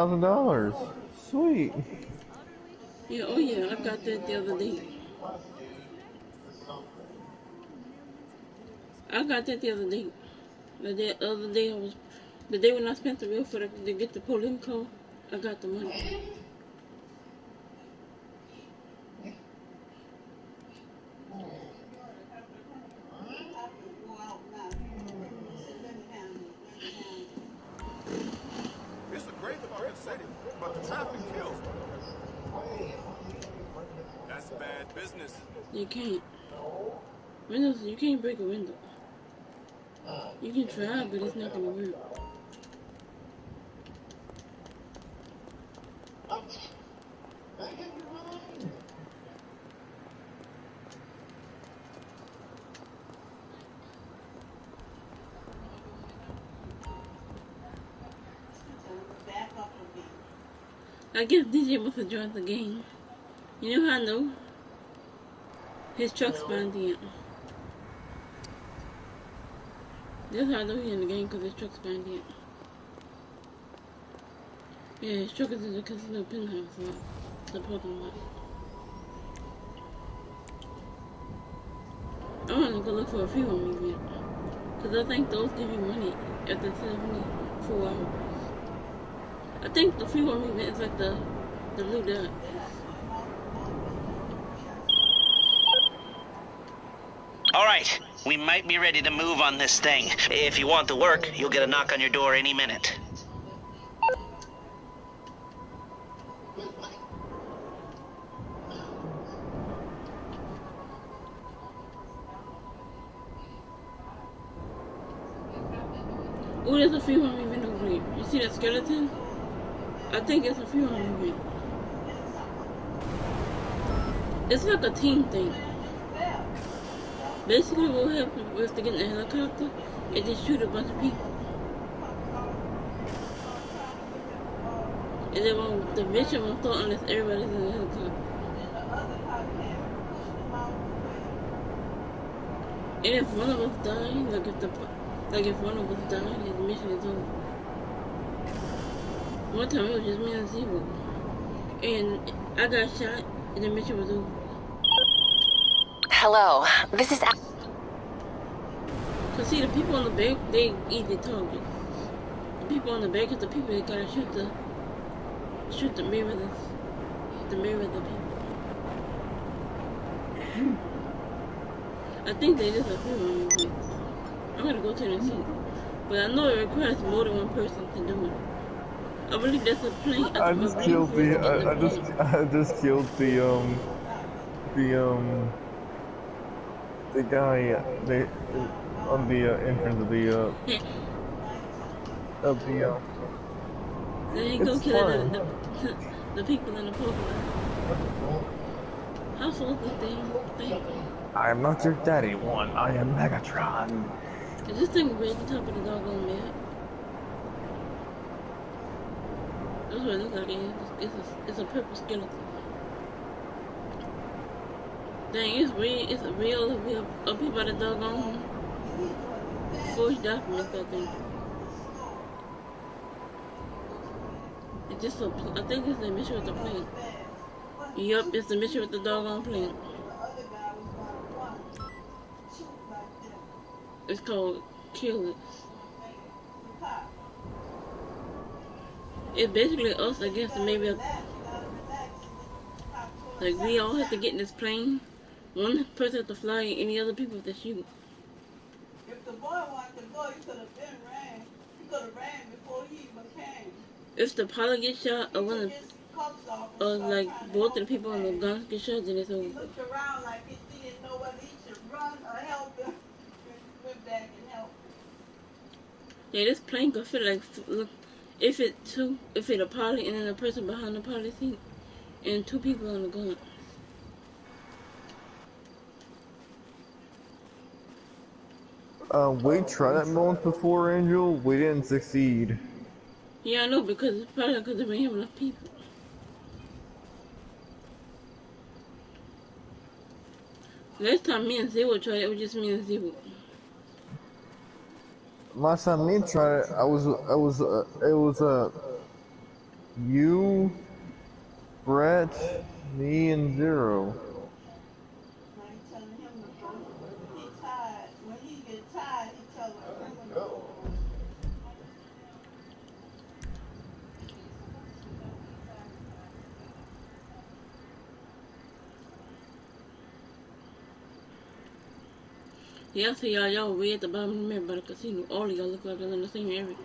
$1,000. Sweet. Yeah, oh yeah, I got that the other day. I got that the other day. The other day the day when I spent the real for to get the polling code, I got the money. It's a great fucking city, but the traffic kills me. That's bad business. You can't. Windows, you can't break a window. You can try, but it's not gonna work. I guess DJ must have joined the game. You know how I know? His truck's behind the end. That's how I know he's in the game, because his truck's behind the end. Yeah, his truck is in the casino penthouse lot. The parking lot. I want to go look for a free home event. Because I think those give you money after 74 hours. I think the free home event is like the blue dot. Alright, we might be ready to move on this thing. If you want to work, you'll get a knock on your door any minute. Oh, there's a free home event over here. You see that skeleton? I think it's a free home event. It's like a team thing. Basically, what happened was to get in a helicopter and just shoot a bunch of people. And then when the mission won't start unless everybody's in the helicopter. And if one of us die, like if one of us died, the mission is over. One time it was just me and Zero, and I got shot, and the mission was over. Hello, this is. Cause see, the people on the back, they easy targets. The people on the back is the people that gotta shoot the mirror, the people. I think they just a few movie. I'm gonna go to the see, but I know it requires more than one person to do it. I believe that's a plane. I just killed the guy on the entrance of the Then you go kill the people in the program. How slow is this thing? I am not your daddy one. I am Megatron. Is this thing red on top of the doggone map? That's what it looks like. It's a purple skeleton. Dang, it's real up here by the doggone forged documents, I think. It's just I think it's the mission with the plane. Yup, it's the mission with the doggone plane. It's called Kill It. It's basically us against maybe like we all have to get in this plane. One person has to fly, any other people have to shoot. If the boy wanted to go, he could have been ran. He could have ran before he even came. If the pilot gets shot, or like both of the people on the guns get shot, then it's over. He looked around like he didn't know whether he should run or help him. He went back and helped him. Yeah, this plane could fit like, if it a pilot and then a person behind the pilot seat, and two people on the gun. We tried that once before, Angel. We didn't succeed. Yeah, I know, because it's probably because there didn't have enough people. Last time me and Zero tried it, was just me and Zero. Last time me tried it, it was You, Brett, me, and Zero. I ain't telling him to go. He tired. When he get tired, he tell the criminal. Yeah, I see y'all way at the bottom of the map by the casino. All of y'all look like y'all in the same area.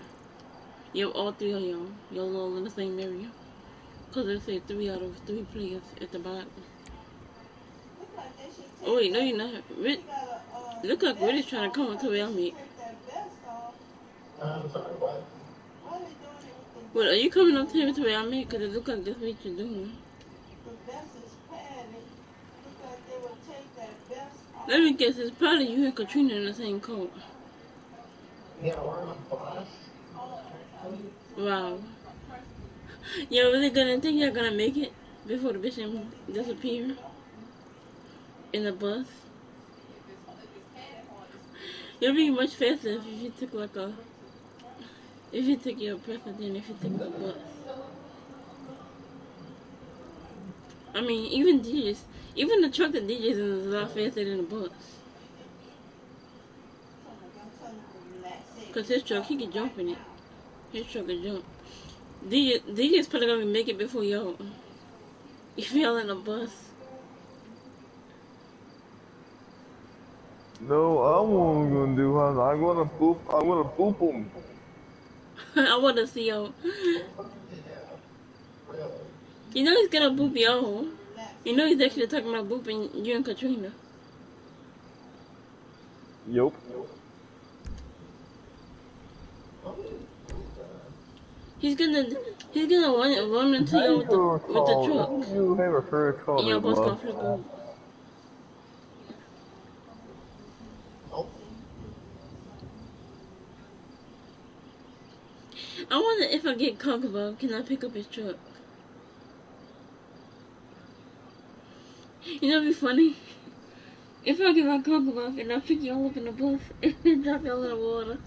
Yep, all three of y'all. Y'all all in the same area. Cause it said 3 out of 3 players at the bottom. Look like they should take Oh wait, no that. you're not. He got a Look like Riddick's vest trying to on. come Look to like where they I'm should at. take that vest off. I'm sorry, what? Why are they doing it with the Well, are vest? you coming up to where I'm at? Cause it look like that's what you're doing. The vest is padded. Look like they would take that vest off. Let me guess, it's probably you and Katrina in the same coat. Yeah, we're on flash. Wow. Y'all really gonna think y'all gonna make it before the bitch disappear in the bus? It'll be much faster if you took like a, if you took your person than if you took the bus. I mean, even DJs, even the truck that DJs in is a lot faster than the bus. Cause his truck, he can jump in it. His truck can jump. DJ's probably gonna make it before y'all. If y'all in a bus. No, I'm only gonna do how I'm gonna boop him. I wanna see y'all. You know he's gonna boop y'all. You know he's actually talking about booping you and Katrina. Yup. He's gonna run into y'all with the truck. You have a favorite And color, y'all both gonna love. flip over. I wonder if I get Conqueror, can I pick up his truck? You know what'd be funny? If I get my Conqueror and I pick y'all up in the bus and drop y'all in the water.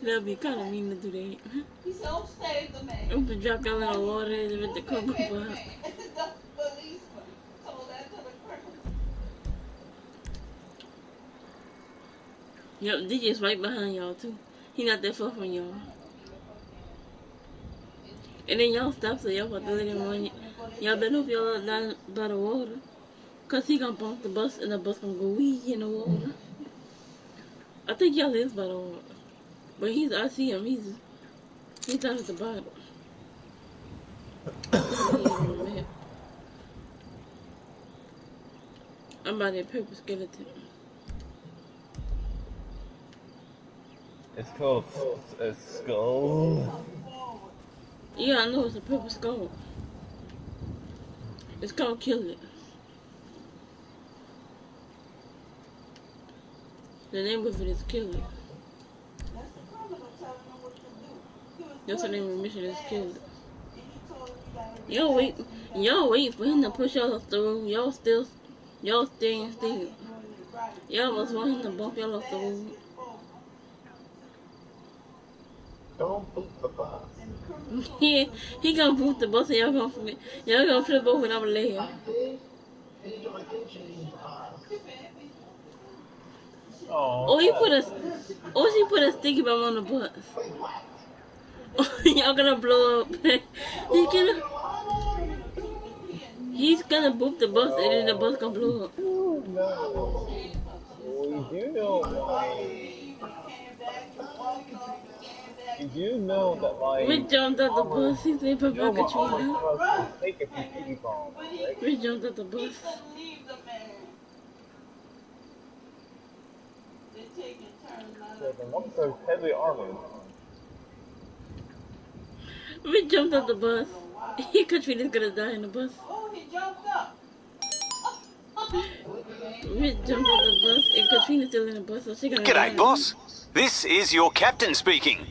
That'd be kind of mean to do that. He said, "Oh, save the man." I'm gonna drop y'all in the water and with the Conqueror. The policeman told that to the criminal. Yep, DJ's right behind y'all too. He not that far from y'all. And then y'all stop so y'all about to let him run. Y'all better hope y'all not down by the water. Cause he gonna bump the bus and the bus gonna go wee in the water. I think y'all is by the water. But I see him, he's down at the bottom. That's where he is on the map. I'm by that purple skeleton. It's called a skull. Yeah, I know it's a purple skull. It's called Kill It. The name of it is Kill It. That's the criminal telling him what to do. That's the name of the mission is Kill It. And he told him you gotta Y'all wait for him to push y'all off the road. Y'all staying still. Y'all must want him to bump y'all off the road. Don't boot the bus. He gonna boot the bus and y'all gonna flip over and I'm later. Oh, she put a sticky bomb on the bus. Y'all gonna blow up. He's gonna boop the bus and then the bus gonna blow up. You know that my We jumped out the bus. He said, Papa Katrina. take a piggy bomb, right? We jumped out the bus. leave the man. They're taking turns now. So the monster's heavily armored. We jumped out the bus. Katrina's gonna die in the bus. Oh, he jumped up. We jumped out the bus and Katrina's still in the bus, so she's gonna die. G'day, boss. This is your captain speaking.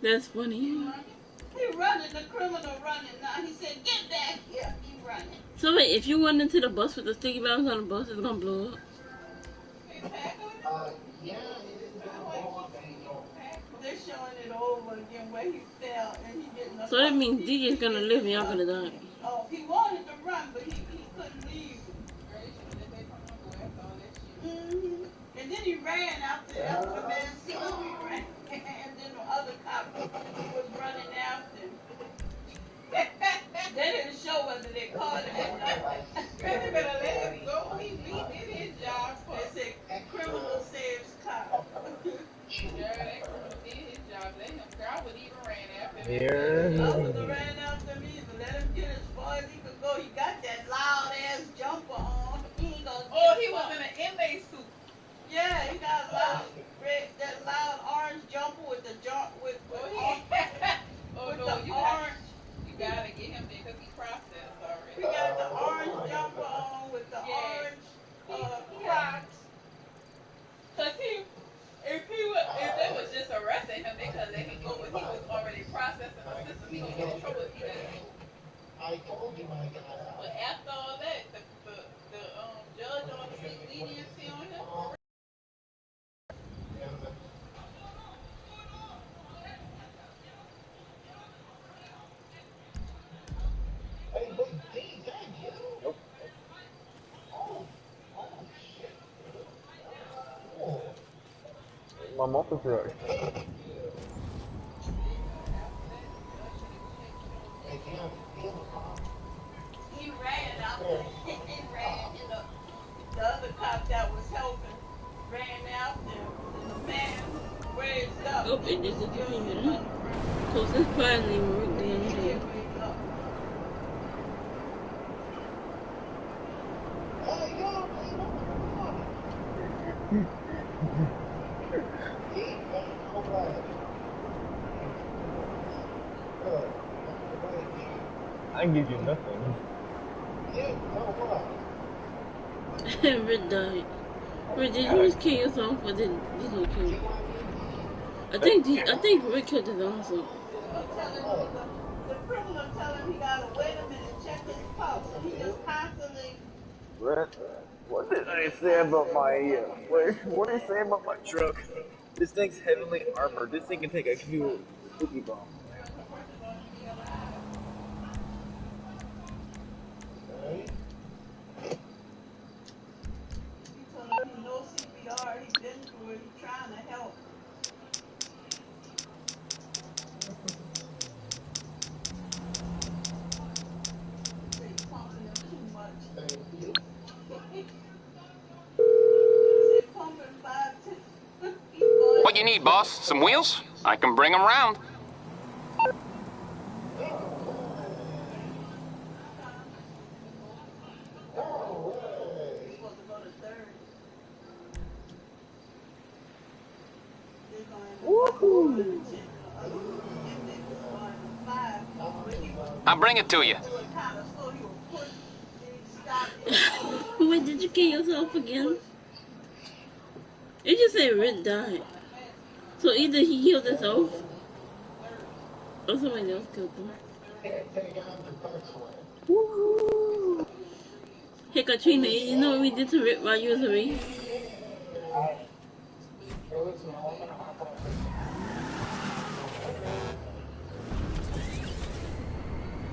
That's funny. He running, the criminal running now. He said, "Get back here." He running. So wait, if you went into the bus with the sticky bombs on the bus, it's gonna blow up. They're showing it over again where he fell and he didn't. So that means DJ's gonna live and y'all gonna die. Oh, he wanted to run, but he couldn't leave. And then he ran after the man saw him. He ran, and then the other cop was running after him. They didn't show whether they caught him or not. They better let him go. He did his job. They said criminal saves cop. Yeah, that criminal did his job. Let him go. I would even ran after him. Yeah. I wouldn't have ran after him either. Let him get as far as he could go. He got that loud ass jumper on. He ain't gonna get he was in an inmate suit. Yeah, he got that loud orange jumper with the with the orange. You gotta get him there because he processed already. We got the orange jumper on with the orange Crocs. Cause if they was just arresting him, they could let him go, but he was already processing the system. He gonna get in trouble if he doesn't. I told him I got out. But after all that, the judge on the leniency on him. My multi truck. He ran out there. He ran, the other cop that was helping ran after him. And the man raised up. Oh, it disappeared. Cause it's finally worked in here. I can give you nothing. Red died. Red, did you just kill yourself or did you kill you? I think Rick killed his own self. The criminal tell him he gotta wait a minute, check his pulse, and he just constantly. What did I say about my what did I say about my truck? This thing's heavily armored. This thing can take a few sticky bombs. He told him he knows CPR, he's been through it, he's trying to help. He's pumping him too much. What you need, boss? Some wheels? I can bring them round. I'll bring it to you. Wait, did you kill yourself again? It just said Red died. So either he killed himself or somebody else killed him. Hey Katrina, you know what we did to Rick while you was away?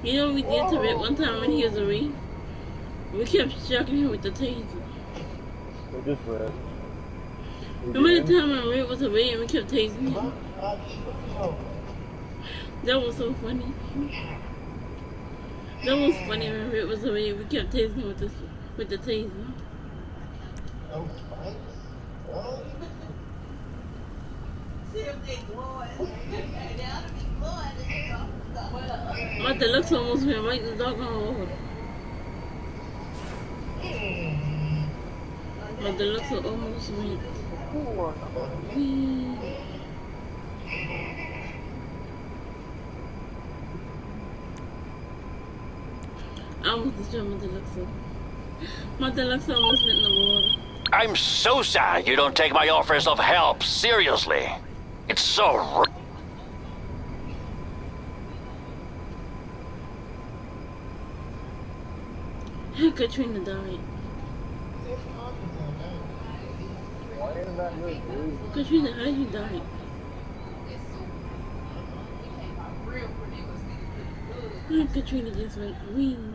You know what we did to Rick one time when he was away? We kept shocking him with the taser. What is Red? Remember the time when Rick was away and we kept tasing him? That was so funny. That was funny when Rick was away and we kept tasing him with the taser. See if they glowing. They ought to be glowing. My deluxe almost went right in the doggone water. My deluxe almost went. I almost destroyed my deluxe. My deluxe almost went in the water. I'm so sad you don't take my offers of help seriously. It's so... Katrina died. Why isn't that good, dude? Katrina, how you died? Katrina just went wing.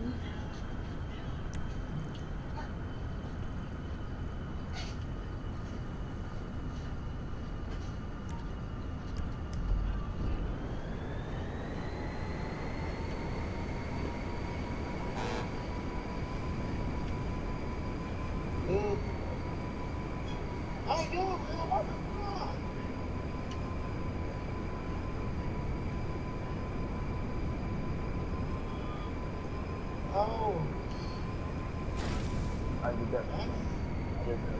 I did that. I did that.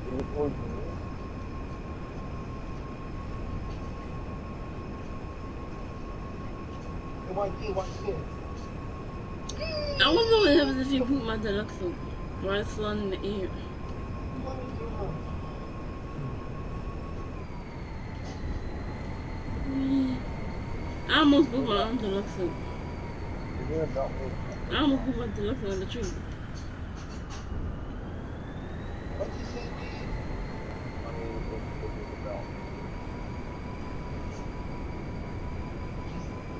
Is it towards me? I wonder what happens if you put my deluxe up while it's flying in the air. I almost put my deluxe up. Is it about me? I almost put my deluxe on the tree. I mean,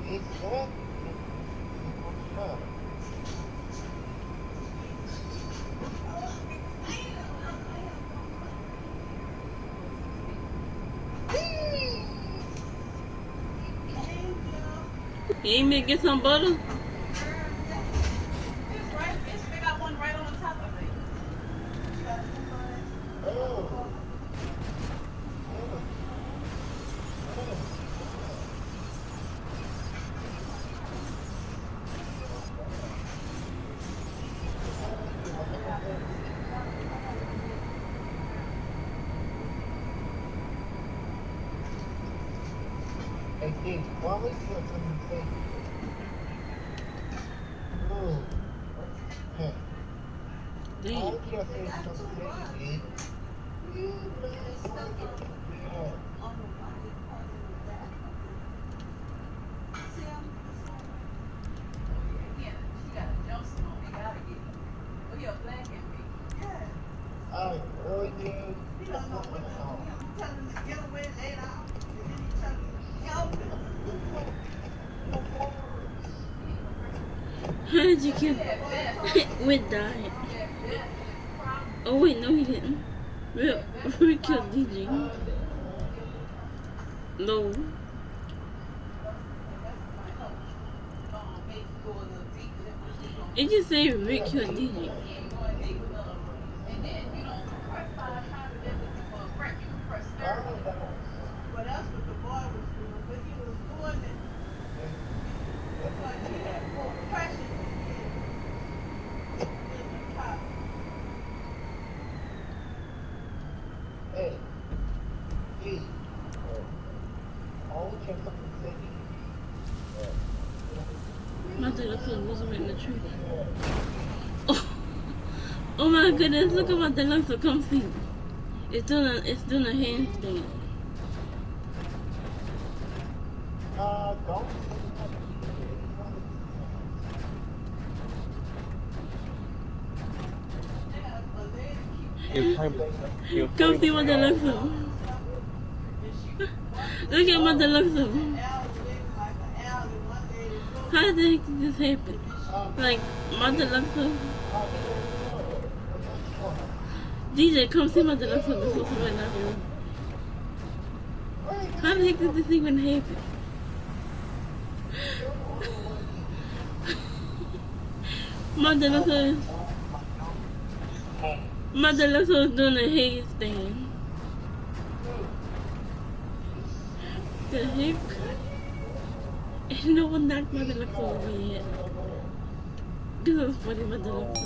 it's about. You ain't me get some butter? They got one right on the top of it. Damn. Yeah, she got a jumpsuit on. They gotta get it. Oh, yeah, black and pink. Yeah. He don't know what to do. He tell him to get away, lay down. And then he tell him to help him. How did you kill with diet? Oh wait, no he didn't. We killed DJ. No. It just say Rick killed DJ. And then you don't press 5 times and then looking for a break. You can press stir. Well, that's what the boy was doing, but he was doing it because he had more pressure than his in the top. My deluxe was right in the tree. Oh, oh my goodness, look at my deluxe, come see. It's doing a handstand. Come see my deluxe. Look at my deluxe. How the heck did this happen? Like, my deluxe. DJ, come see my deluxe. This is right now. How the heck did this even happen? My deluxe was doing a handstand. The heck? No one knocked my deluxe over yet. This was funny, my deluxe.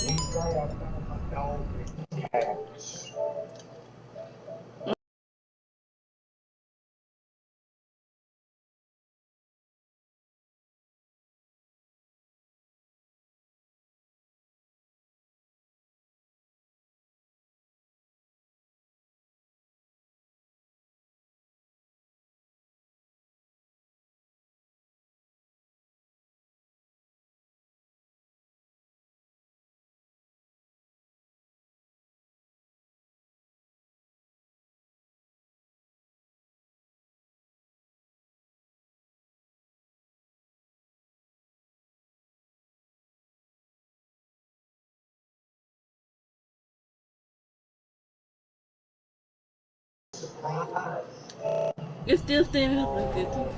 It's still standing up like that too.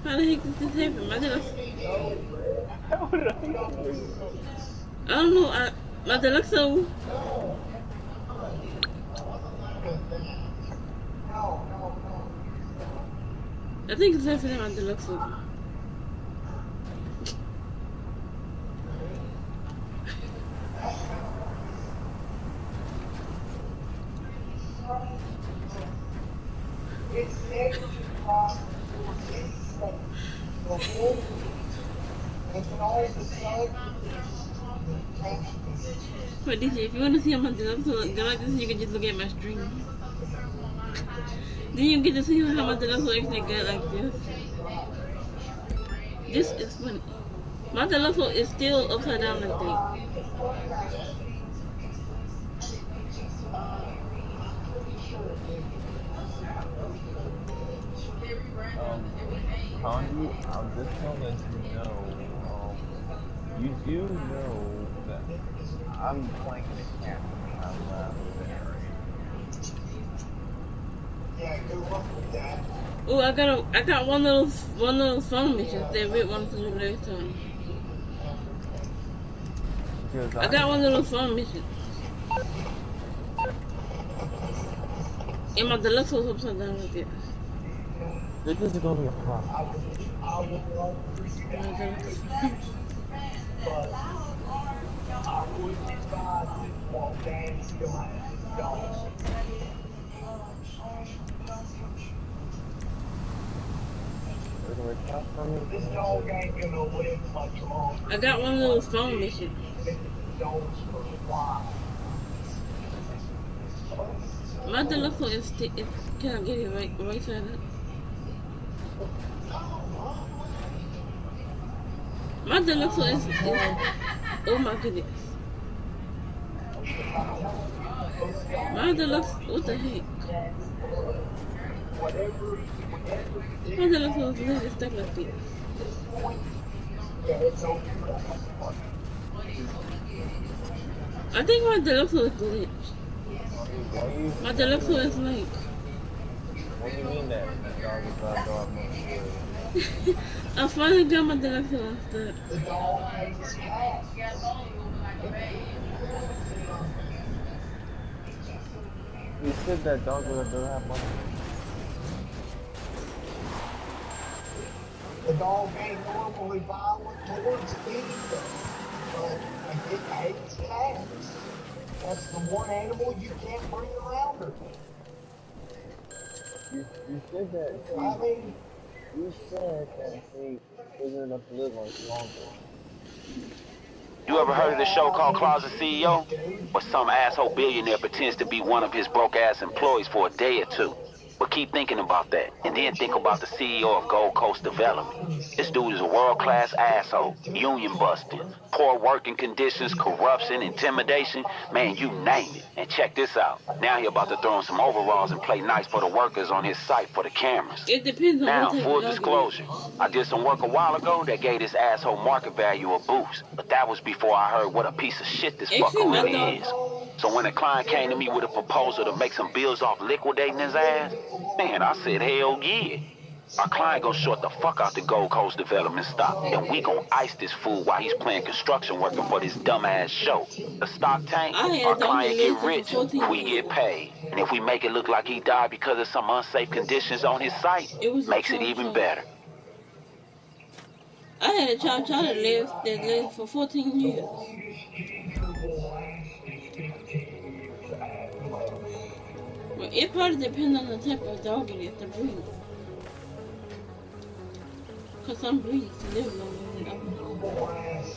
How the heck did this happen? How would I know? I don't know. My deluxo. I think it's happening on deluxo. But DJ, if you want to see how my deluxo go like this, you can just look at my stream. Then you get to see how my deluxo actually got like this. This is funny. My deluxo is still upside down like that. Kanji, I'm just gonna let you know, you do know that I'm playing the cat out loud there. Oh, I got one of those phone missions that Rick wanted to do last time. I got one of those phone missions. And my deluxe was upside down like that. This is gonna be a problem. I got one of those phone missions. My deluxe is can I get it right side up? My deluxe is oh my goodness. My deluxe, what the heck? My deluxe was literally stuck like this. I think my deluxe is glitched. My deluxe is like. What do you mean that dog is not dog mode? I finally got my deluxe on stuff. You said that dog doesn't have money. The dog ain't normally violent towards anything, but it hates cats. That's the one animal you can't bring around her. You said that. I mean, You said that he wasn't enough to live on longer. You ever heard of this show called Closet CEO? Where some asshole billionaire pretends to be one of his broke-ass employees for a day or two. But keep thinking about that, and then think about the CEO of Gold Coast Development. This dude is a world-class asshole, union-busting, poor working conditions, corruption, intimidation, man, you name it. And check this out. Now he about to throw in some overalls and play nice for the workers on his site for the cameras. It depends on Now, what type full of dog disclosure, I did some work a while ago that gave this asshole market value a boost. But that was before I heard what a piece of shit this fucker really is. So when a client came to me with a proposal to make some bills off liquidating his ass, man, I said, hell yeah. Our client gonna short the fuck out the Gold Coast Development stock, and we gonna ice this fool while he's playing construction working for this dumbass show. The stock tank, our client get rich, we get paid. And if we make it look like he died because of some unsafe conditions on his site, makes it even better. I had a child that lived for 14 years. Well, it probably depends on the type of dog it is, the breed. Because some breeds live longer than others.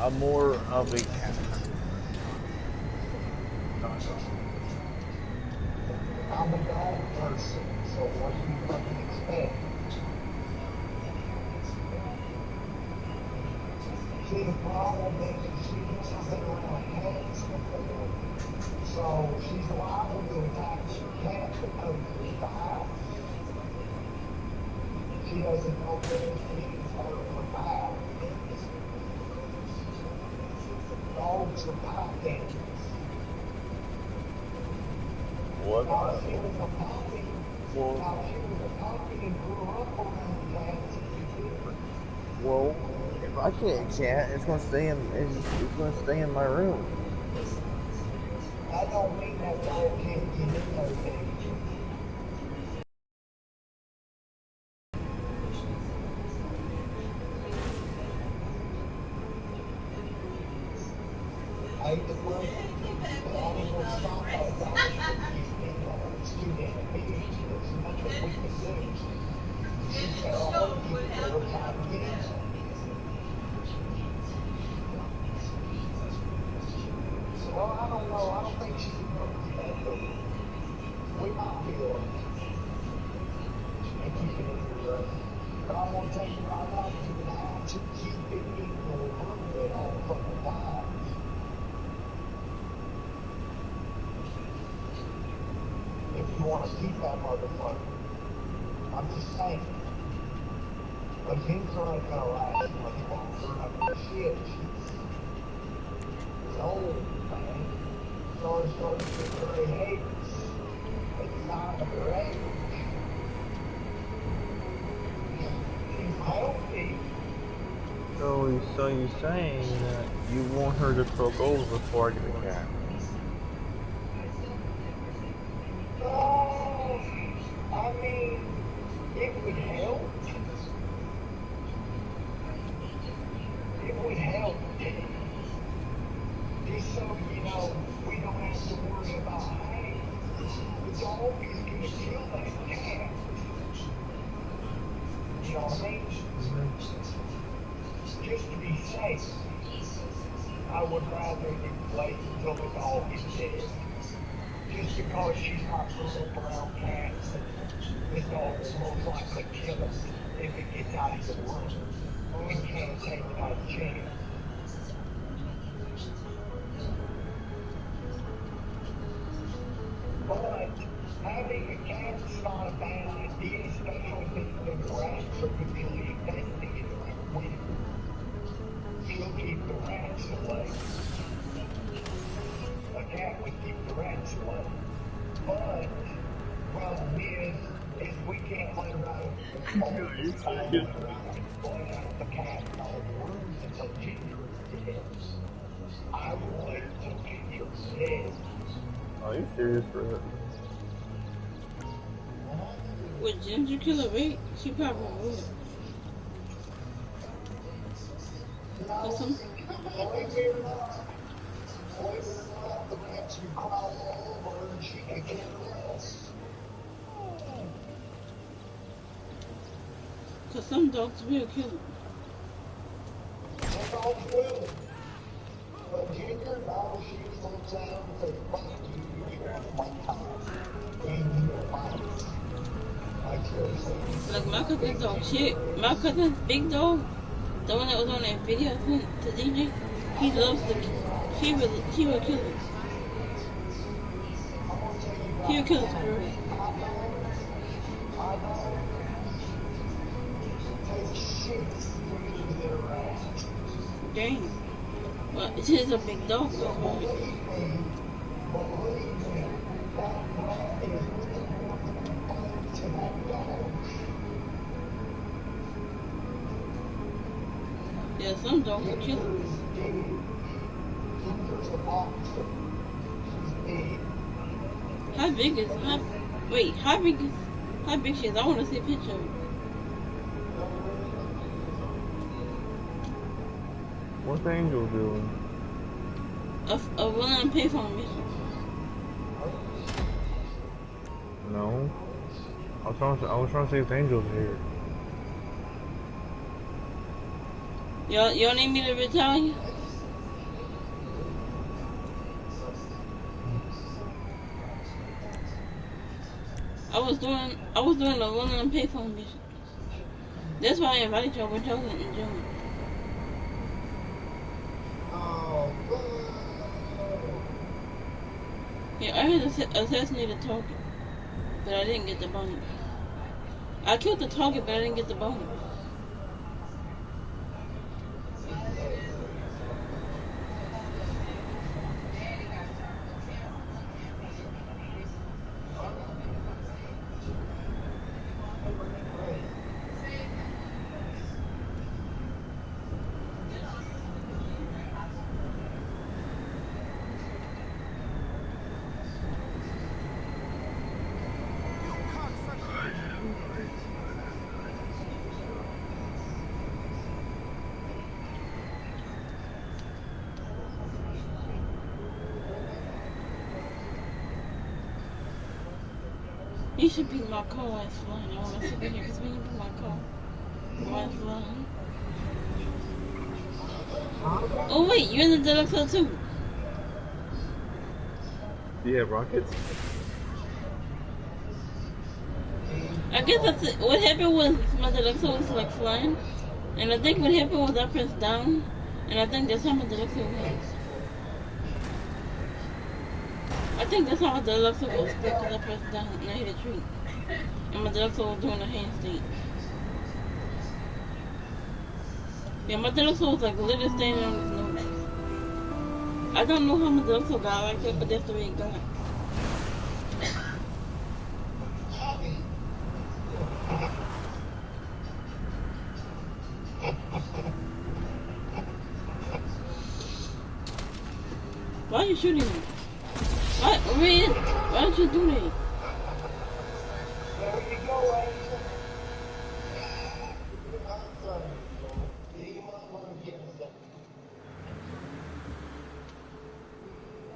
I'm more of a cat. I'm a dog person, so what do you fucking expect? See, the problem is she gets something around cats. So she's liable to attack the cat that comes into the house. She doesn't know that it means her from house. Dogs are pack animals. What? Now, if she was a puppy, Well, and grew up around cats, it'd be different. well, if I can't cat, it's gonna stay in. It's gonna stay in my room. That don't mean that dog can't get in there, baby. I hate to break it, but I ain't gonna stop that dog from getting in there. It's too damn big. There's nothing we can do. She's got a whole people every time we get in there. Well, I don't know. I don't think she's enough yet, but we might be able to keep it in there. But I'm gonna tell you right now, you're gonna have to keep it in your room at all fucking times. If you want to keep that motherfucker. I'm just saying. But things aren't gonna last much longer. I mean, shit, she's old, man. So it's going to get very hate. It's not a her age. She's healthy. So you're saying that you want her to croak over before I get a cat? I mean, it would help. It would help. Just so, you know, we don't have to worry about, hey, the dog is going to kill that cat. You know what I mean? Just to be safe, I would rather you wait until the dog is dead. Just because she's not grown up around cats, the dog will most likely kill her if it gets out of the room. We can't take that chance. But having a cat's not a bad idea, especially if the rats are completely infested with it. She'll keep the rats away. A cat would keep the rats away. But problem is we can't let her out. Let out the cat in all the rooms until Ginger is dead. I will wait until Ginger is dead. Are you serious for that? Would Ginger kill a rate? She probably would. Cause some, The rats would crawl over and she could get lost. cause some dogs will kill them. Some dogs will. But Ginger, no, she looks out and says, fuck you, you're one time. And you're mine. Like seriously. Like my cousin's dog, my cousin's big dog, the one that was on that video to DJ, he loves the, he will kill it. He will kill it for real. Dang. Well, it is a big dog though. Yeah, some dogs will kill it. How big is how big she is? I want to see a picture of her. What's Angel doing? A run and payphone mission. No. I was trying to see if Angel's here. Y'all need me to retire? I was doing the run and payphone mission. That's why I invited y'all, but y'all didn't join. Yeah, I had assassinated target, but I didn't get the bone. I killed the target, but I didn't get the bone. You cocksucker! You should beat my car while it's flying. I want to sit in here because when you beat my car while it's flying. Oh wait, you're in the deluxe too. Do you have rockets? I guess that's it. What happened was my deluxe was like flying, and I think what happened was I pressed down, and I think that's how my deluxe was. I think that's how my deluxe was stuck because I pressed down and I hit a tree, and my deluxe was doing a handstand. Yeah, my deluxe was like literally standing on his nose. I don't know how my deluxe got like that, but that's the way it got. Why are you shooting me? Why, Red? Why did you do that? There you go, Angel.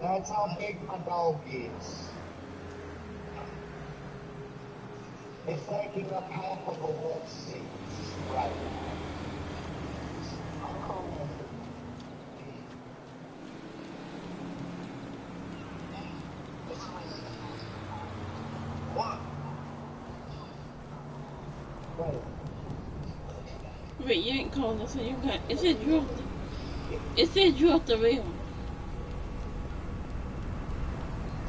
That's how big my dog is. It's taking up half of the left seat right now. What? Right. Wait, you didn't call us, so you got. It said you off the. It said you off the rail.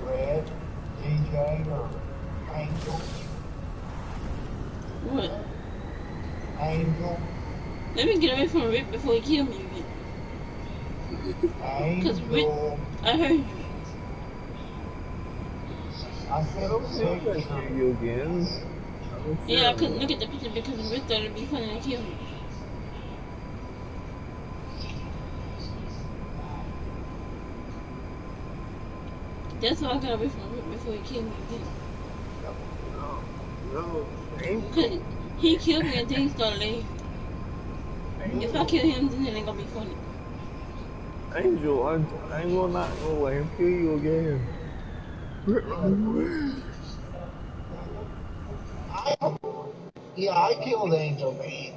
Red, DJ, or Angel? What? Angel? Let me get away from Rick before he kill me again. Cause Rick, Angel. I heard you. I said, I don't think I hear you again. Yeah, I couldn't look at the picture because Rick thought it'd be funny to kill me. That's why I got away from Rick before he killed me again. No. Cause he killed me and then he started laughing. If I kill him, then it ain't gonna be funny. Angel, I will not go away and kill you again. Yeah, I killed Angel, man.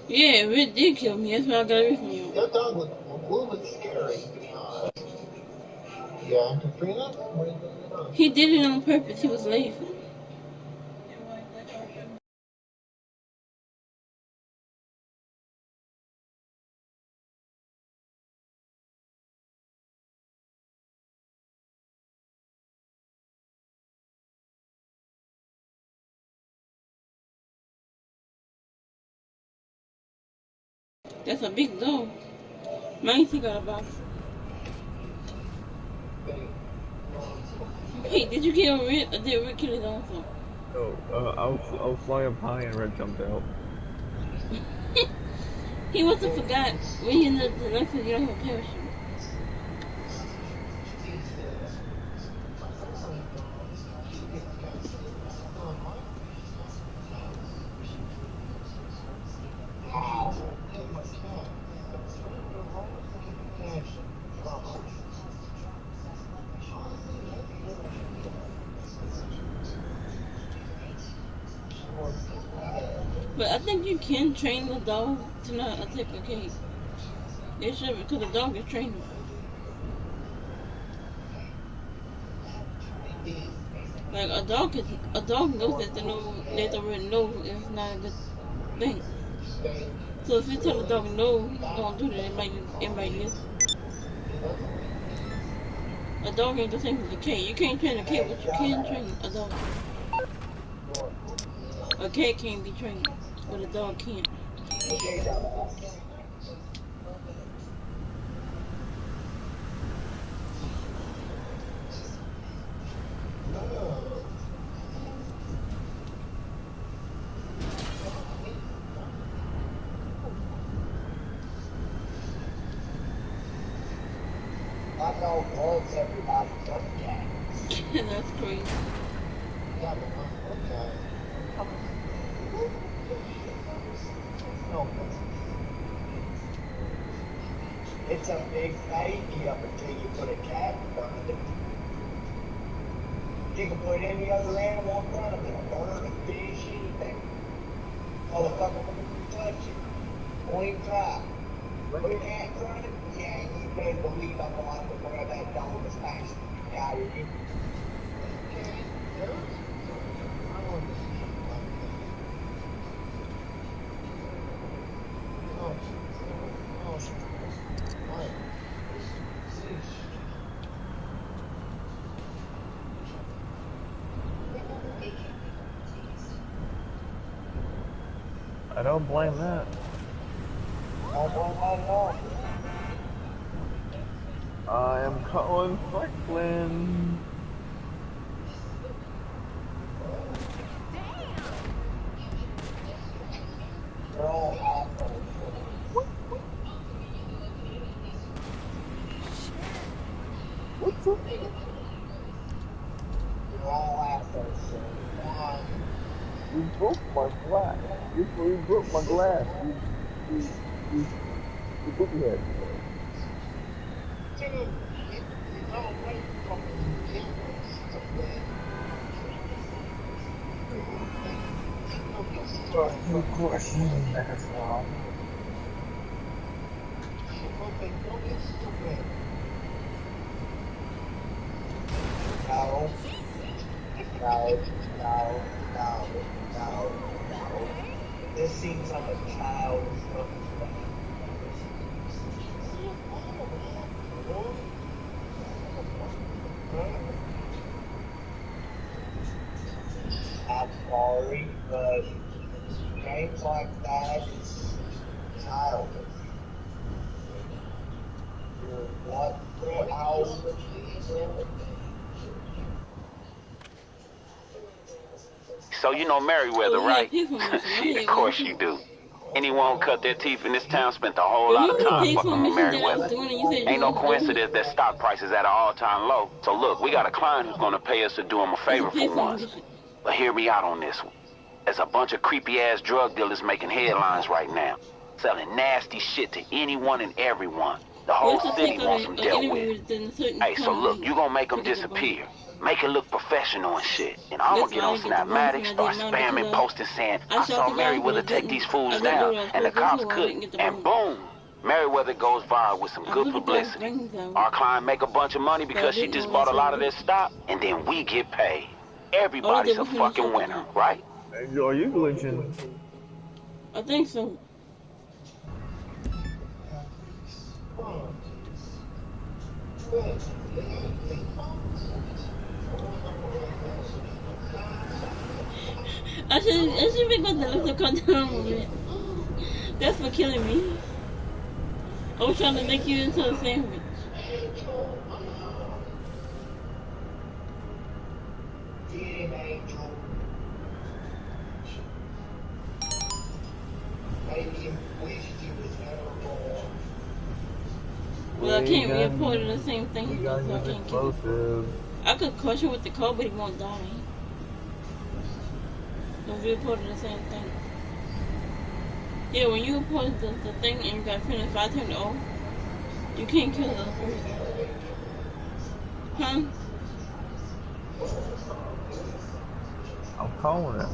Yeah, Rick did kill me. That's why I got away from you. Your dog was a little bit scary, to be honest. Yeah, Katrina? What are you doing now? He did it on purpose. He was laughing. That's a big dog. Mine, he got a box. Hey, did you kill Rick or did Rick kill his own son? No, I was flying up high and Red jumped out. He must have forgot when you in the next one you don't have a parachute. But I think you can train the dog to not attack a cage. It should because the dog is trainable. Like a dog knows that the red nose is not a good thing. So if you tell the dog no, don't do that, it might listen. A dog ain't the same as a cat. You can't train a cat, but you can train a dog. A cat can't be trained, but a dog can't. My dog loves everybody but the cat. That's crazy. It's a big baby up until you put a cat in front of it. You can put any other animal in front of it, a bird, a fish, anything. Motherfucker won't touch it. Won't even try. Put a cat in front of it, yeah, you better believe I'm gonna have to grab that dog as fast as out of you. I don't blame that. I am Colin Franklin. They're all assholes. What's up? They're all assholes, so why? You broke my glass. You broke my glass. You put your head. Of course, you asshole. No. This seems like a child. I'm sorry, but games like that is childish. What? How? So you know Merriweather, Oh, right? yeah, people must Shit, know of course it. you do. Anyone who cut their teeth in this town spent a whole lot of Remember the time pay fucking for on mission that I was Merriweather. doing and you said you Ain't no wanted to do it? coincidence that stock prices at an all-time low. So look, we got a client who's gonna pay us to do him a favor Pay for for once. mission. But hear me out on this one. There's a bunch of creepy-ass drug dealers making headlines right now, selling nasty shit to anyone and everyone. The You whole have to city take out wants them an dealt enemy with. within a certain Hey, so time look, you gonna make them to get the bonus. disappear. Make it look professional and shit. And I'm That's gonna get why I on didn't get the bonus when Snapmatic, I start did mine spamming, because posting saying, I I shot saw the guy, but Merriweather take these I fools didn't do down, what I was and the supposed to do, cops so I didn't couldn't. get the And bonus. boom, Merriweather goes viral with some I good really thought publicity. things out, Our client make a bunch of money but I because she didn't just know bought that's a what lot it of was. their stock, and then we get paid. All I Everybody's did a was finish fucking shot the winner, guy. right? Hey, are you glitching? I think so. I should be going to let the cut down a bit. That's for killing me. I was trying to make you into a sandwich. Well, I can't report it the same thing, We so got I his can't kill him. explosive. I could crush him with the car, but he won't die. Don't report it the same thing. Yeah, when you report the thing and you got finished, if I turn it off, you can't kill the other person. Huh? I'm calling it.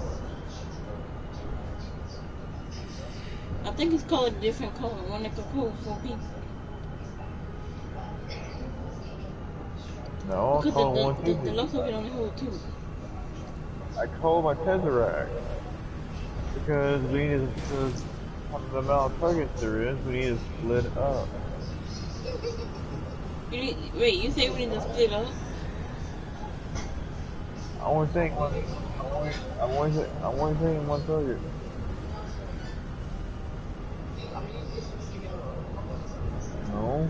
I think it's called a different color, one that could hold 4 people. No, I'll Because call the 150. deluxe one can only hold 2. I call my Tesseract. Because of the amount of targets there is, we need to split up. Wait, you say we need to split up? I want to say one. I want to say one target. No.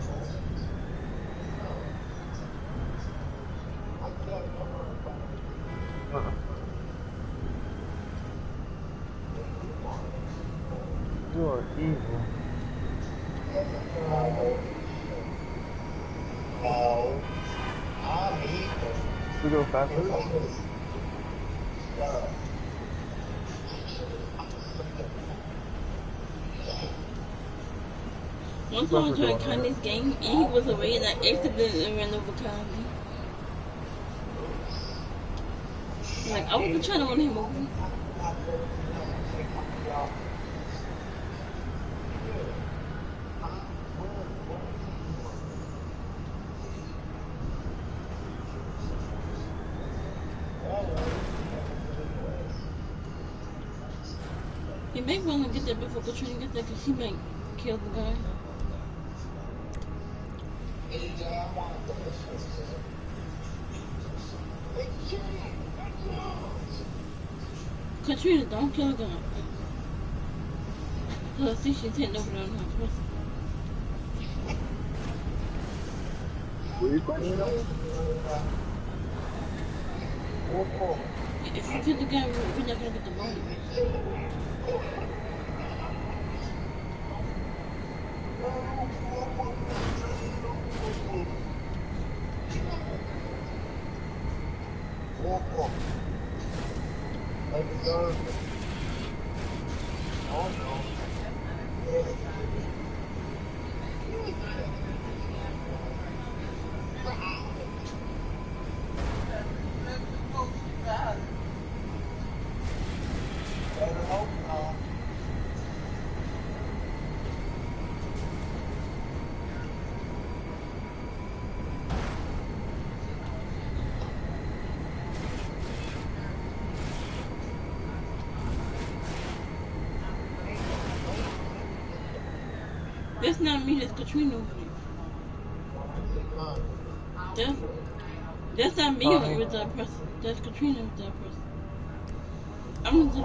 You are evil. No, I'm evil. We go faster. One time I tried Kanye's game and he was away and I accidentally ran over Kanye. Like, I wasn't trying to run him over. He may want to get there before Katrina gets there because she might kill the guy. Katrina, don't kill the guy. Because I see she's hitting over on her person. Were you questioning? If you kill the guy, we're not going to get the money. That's not me, that's Katrina over there. That's not me with that person. That's Katrina with that person. I'm the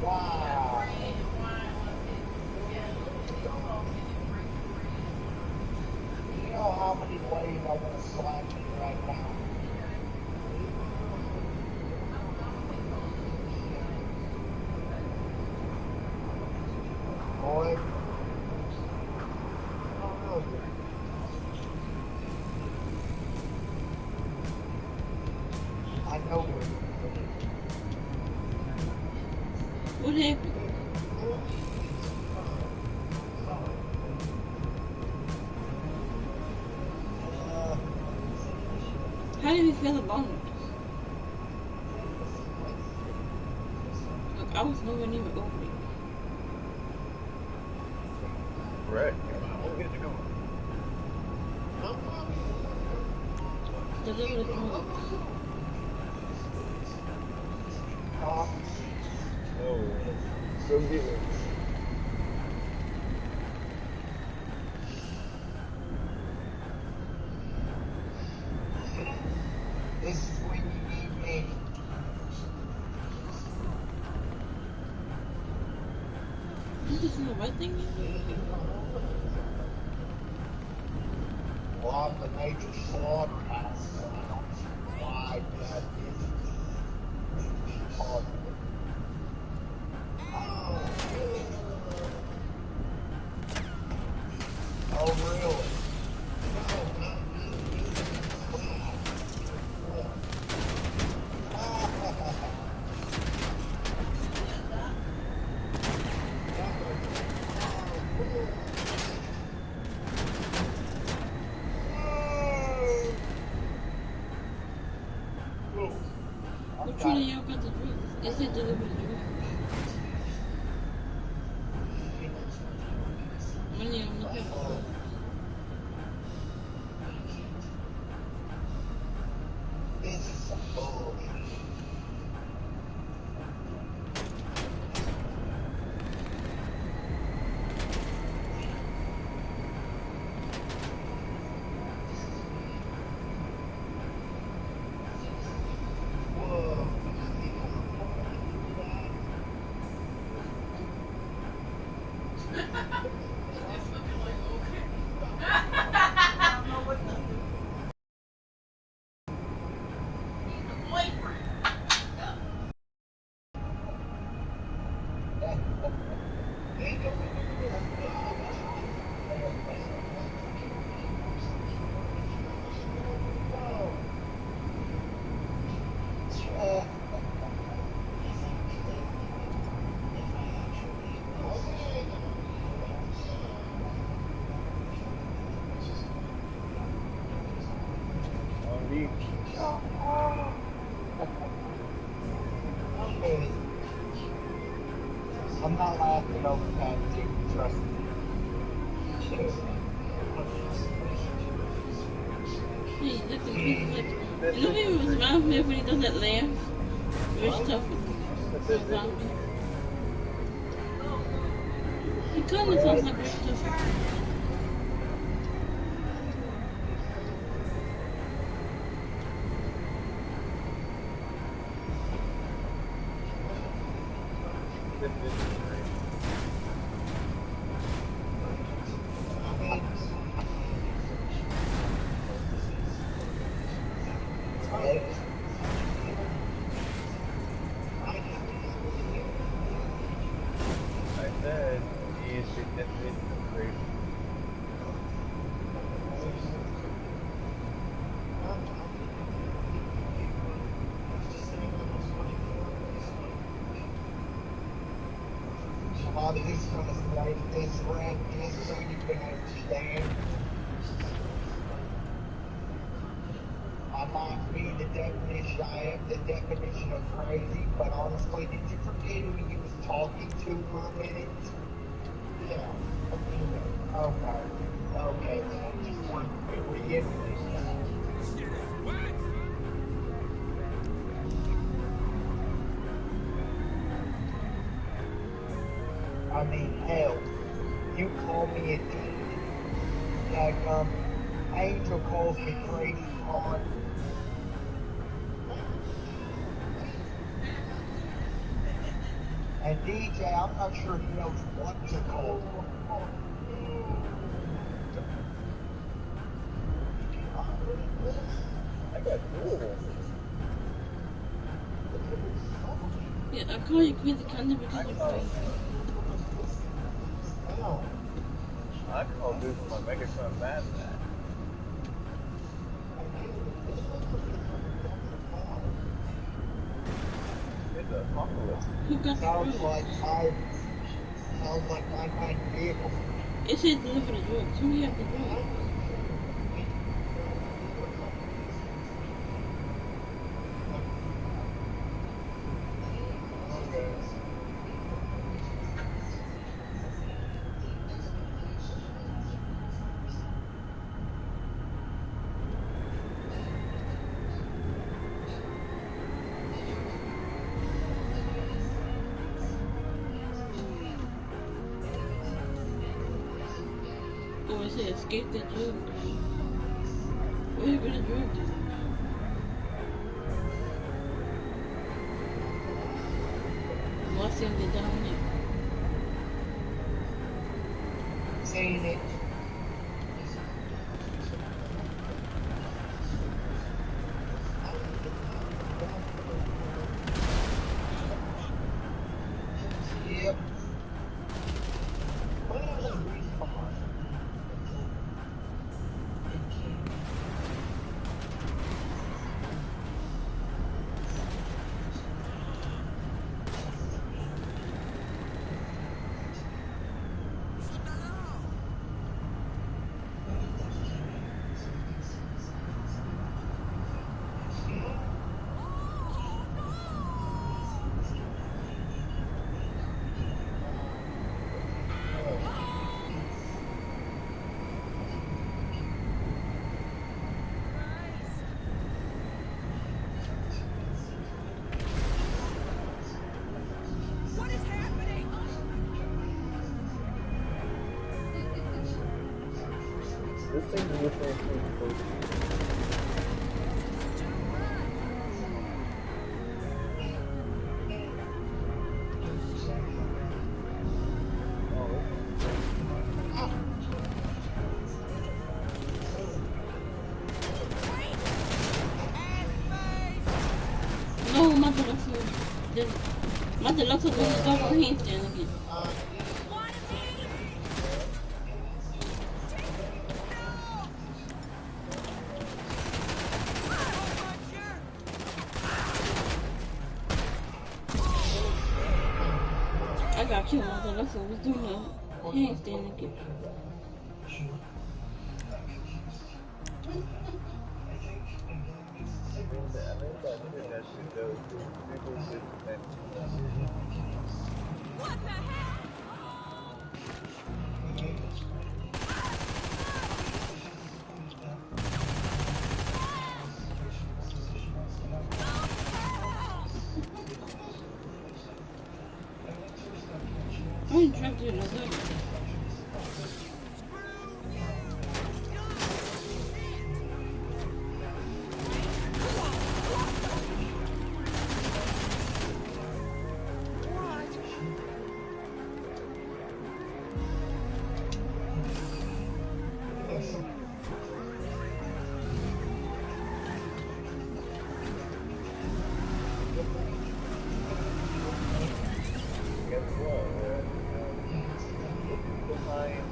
Wow. You know how many ways I want to slap you right now? Boy. I know it. What happened? How did he feel about it? Look, I was nowhere near over it. Right. We'll get you going. Deliver the drugs. Oh, go get it. This is when you need me. I'm just doing the right thing. Well, I'm the major slaughterhouse. Why that is hard. Oh, really? Katrina, y'all got the drugs. It said deliver the drugs. Money on the paper. This is some bullshit. I'm not laughing over that, too, trust me. Hey, look at the you know he reminds me of when he does that laugh? Rich tough zombie. He kind of sounds like Rich tough. I said he is the definition of crazy. Father, he's going to write this rap just so you can understand. I might be the definition, I am the definition of crazy, but honestly, did you forget who you was talking to for a minute? Yeah. Okay. Okay, then I just want to reiterate that. I mean, hell, you call me a demon. Like, Angel calls me crazy, Ron. And DJ, I'm not sure he knows what to call him. I got cool. Yeah, I call you crazy kind of because you're crazy. Oh. I call this my Megatron Mad Man. It's an apocalypse. Who got the Sounds drugs? like my kind of vehicle. It said deliver the drugs. Who have the drugs? Or it said escape the drugs. Where the drugs? What's them they down there? Saying it. Yep. This thing is the same thing. No, my deluxe was my deluxe was in the double handstand again. I got killed. My deluxe was doing a handstand again. That shit goes to people with What the hell? I ain't trying to do no good. Guess what? Behind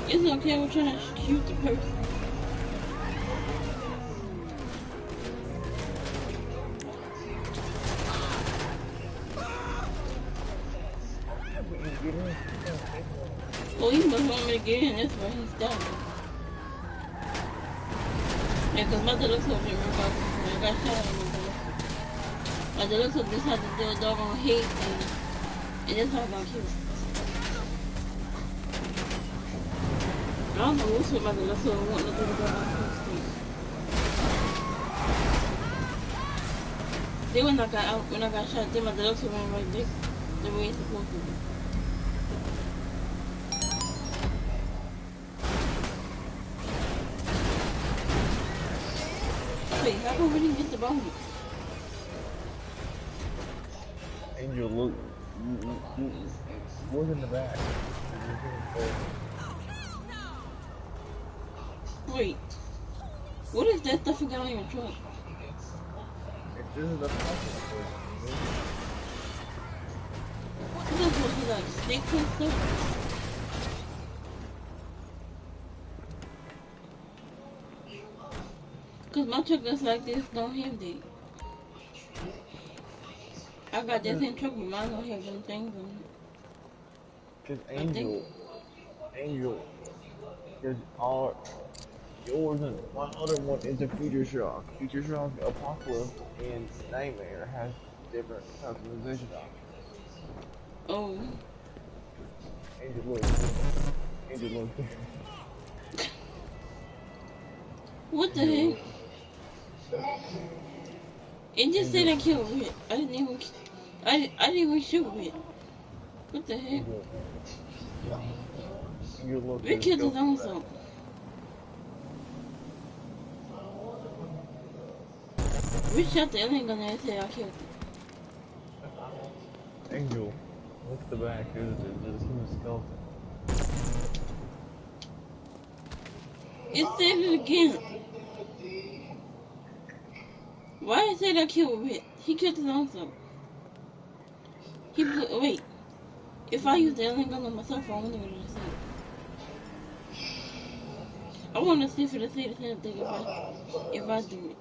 It's okay, we're trying to shoot the person. Oh, he must want me to get in, that's why he's down. Yeah, because my deluxe hope didn't work out. I got shot at my deluxe. My deluxe hope just had to do a doggone hate thing. And that's how I got killed. I don't know what's with my deluxe hope. I want to do the doggone hate thing. Then when I got shot, then my deluxe hope went right there. The way it's supposed to be. Wait, how come we didn't get the bonus? Angel, look in the back. Wait, what is that stuff you got on your truck? This is the problem. What is supposed to be like sticks and stuff? Cause my truck that's like this don't have that. I got that same truck, but mine don't have them things on it. Cause Angel, there's all yours and my other one is a Future Shock. Future Shock, Apocalypse, and Nightmare has different customization options. Oh. Angel, look. Angel, look. What the heck? It just said I killed it. I didn't even shoot it. What the heck? Angel, look. We killed his own self. We shot the alien gun and said I killed it. Angel, look at the back. There's a human skeleton. It said it again. Why did it say I killed it? He killed his own self. He blew. Wait. If I use the alien gun on myself, I wonder what it said. I want to see if it say the same thing if I do it.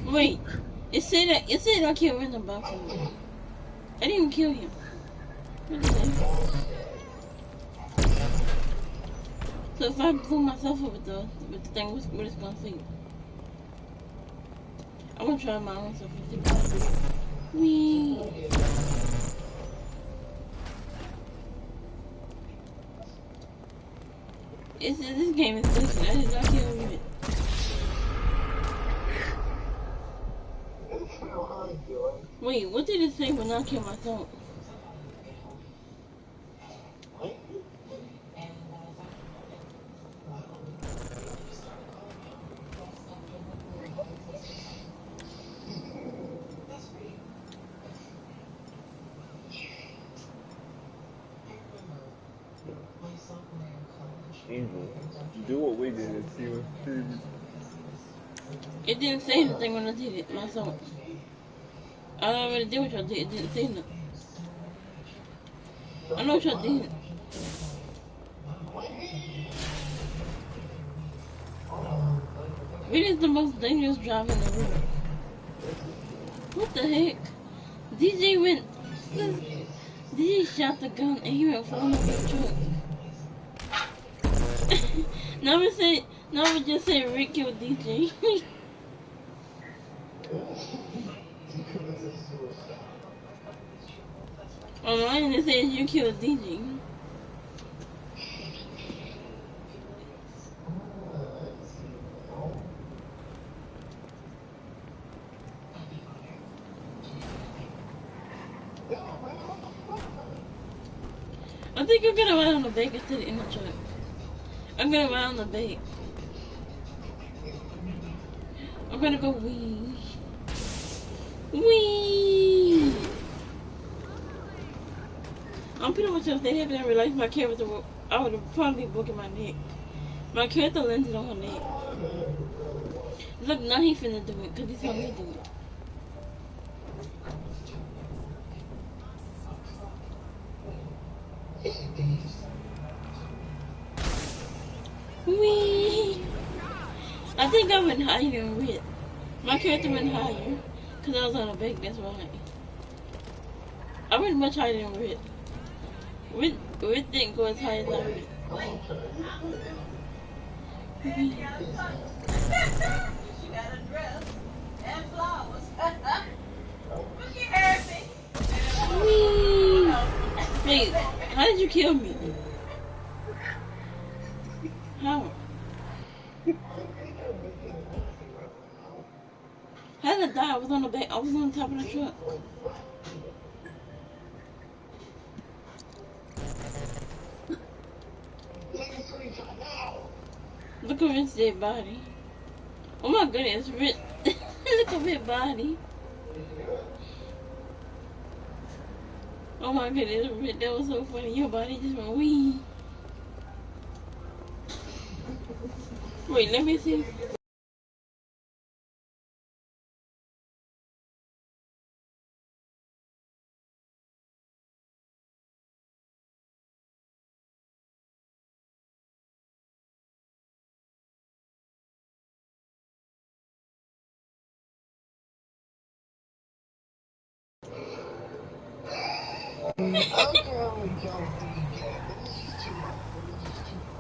Wait, it said I killed random box. I didn't even kill him. What is that? So if I blew myself up with the thing, what it's gonna see? I'm gonna try my own stuff. Wee. This game is different. I did not kill it. Wait, what did it say when I killed myself? Angel, do what we did and see what It didn't say anything when I did it myself. I already did what y'all did. It didn't say nothing. I know what y'all did. It is the most dangerous driver in the world. What the heck? DJ went. DJ shot the gun and he went flying over the truck. Now we just say Rick killed DJ. Online it says you killed DJ. I think I'm gonna ride on the back instead of in the truck. I'm gonna ride on the back. I'm gonna go wee. Wee! I'm pretty much if they haven't realized my character, I would have probably broken my neck. My character landed on her neck. Look, now he finna do it, because he saw me do it. Wee! I think I went higher than Rit. My character went higher, because I was on a bike, that's why. I went much higher than Rit. Rit didn't go as high as I went. She got a dress and flowers. Look at her. Wee! Wait, how did you kill me? How? How did I die? I was on the back. I was on top of the truck. Look at Rit's dead body. Oh my goodness, Rit. Look at Rit's body. Oh my goodness, Rit, that was so funny. Your body just went wee. Wait, let me see.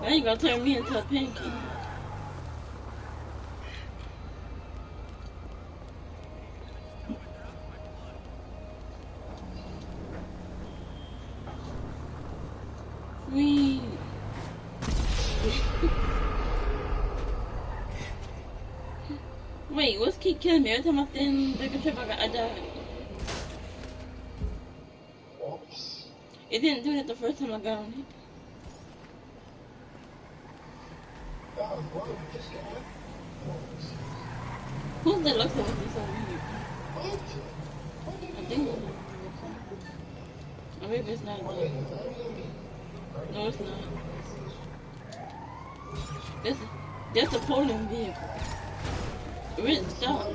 Now you gonna turn me into a pancake. Wee. Wait, what's keep killing me? Every time I stand the trip, I die. It didn't do that the first time I got on it. Who's the Luxor with this over here? I think it's or maybe it's not that. No, it's not. That's a Poland vehicle. Rit, stop.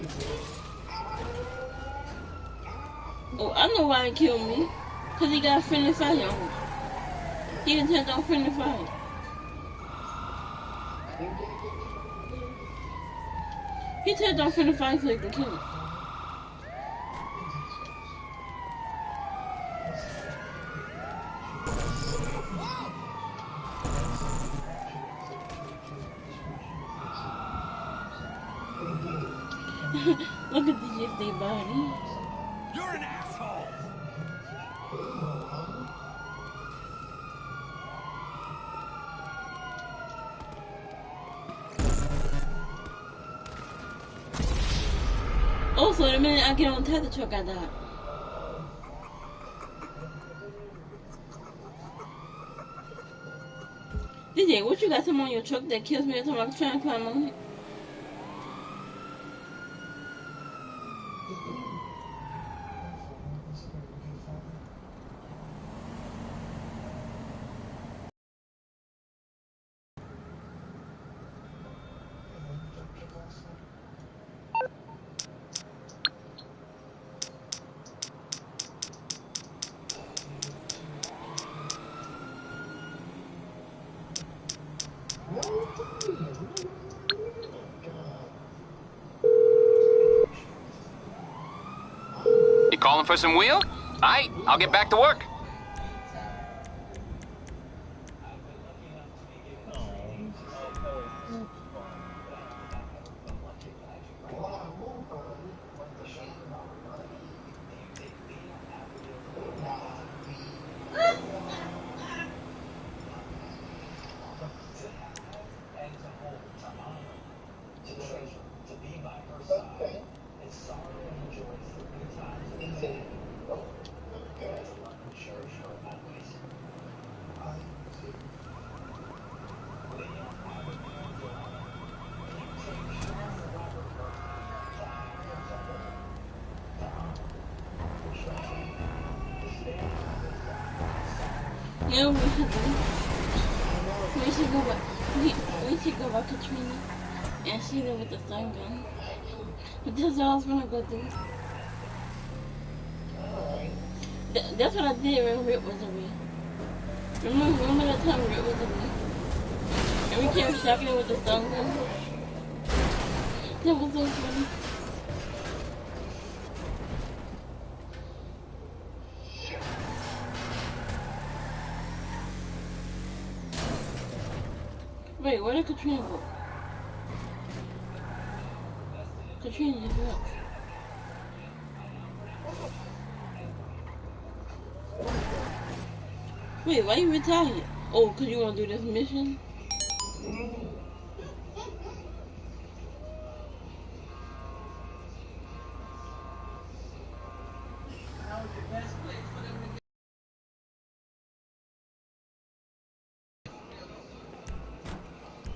Oh, I know why he killed me. Because he got friendly fire on him. He didn't turn on friendly fire. He turned on friendly fire so he can kill him. Look at the dead body. You're an asshole! Also, the minute I get on top of the truck, I die. DJ, what you got some on your truck that kills me every time I try and climb on it? You calling for some wheel? Aight, I'll get back to work. No, we should go. We should go back. We should go back to Katrina and see them with the stun gun. But that's all I was gonna go do. That's what I did when Rip was away. Remember that time Rip was away? And we kept shocking him with the stun gun? That was so funny. Wait, where did Katrina go? Katrina just left. Wait, why you retired? Oh, cause you wanna do this mission?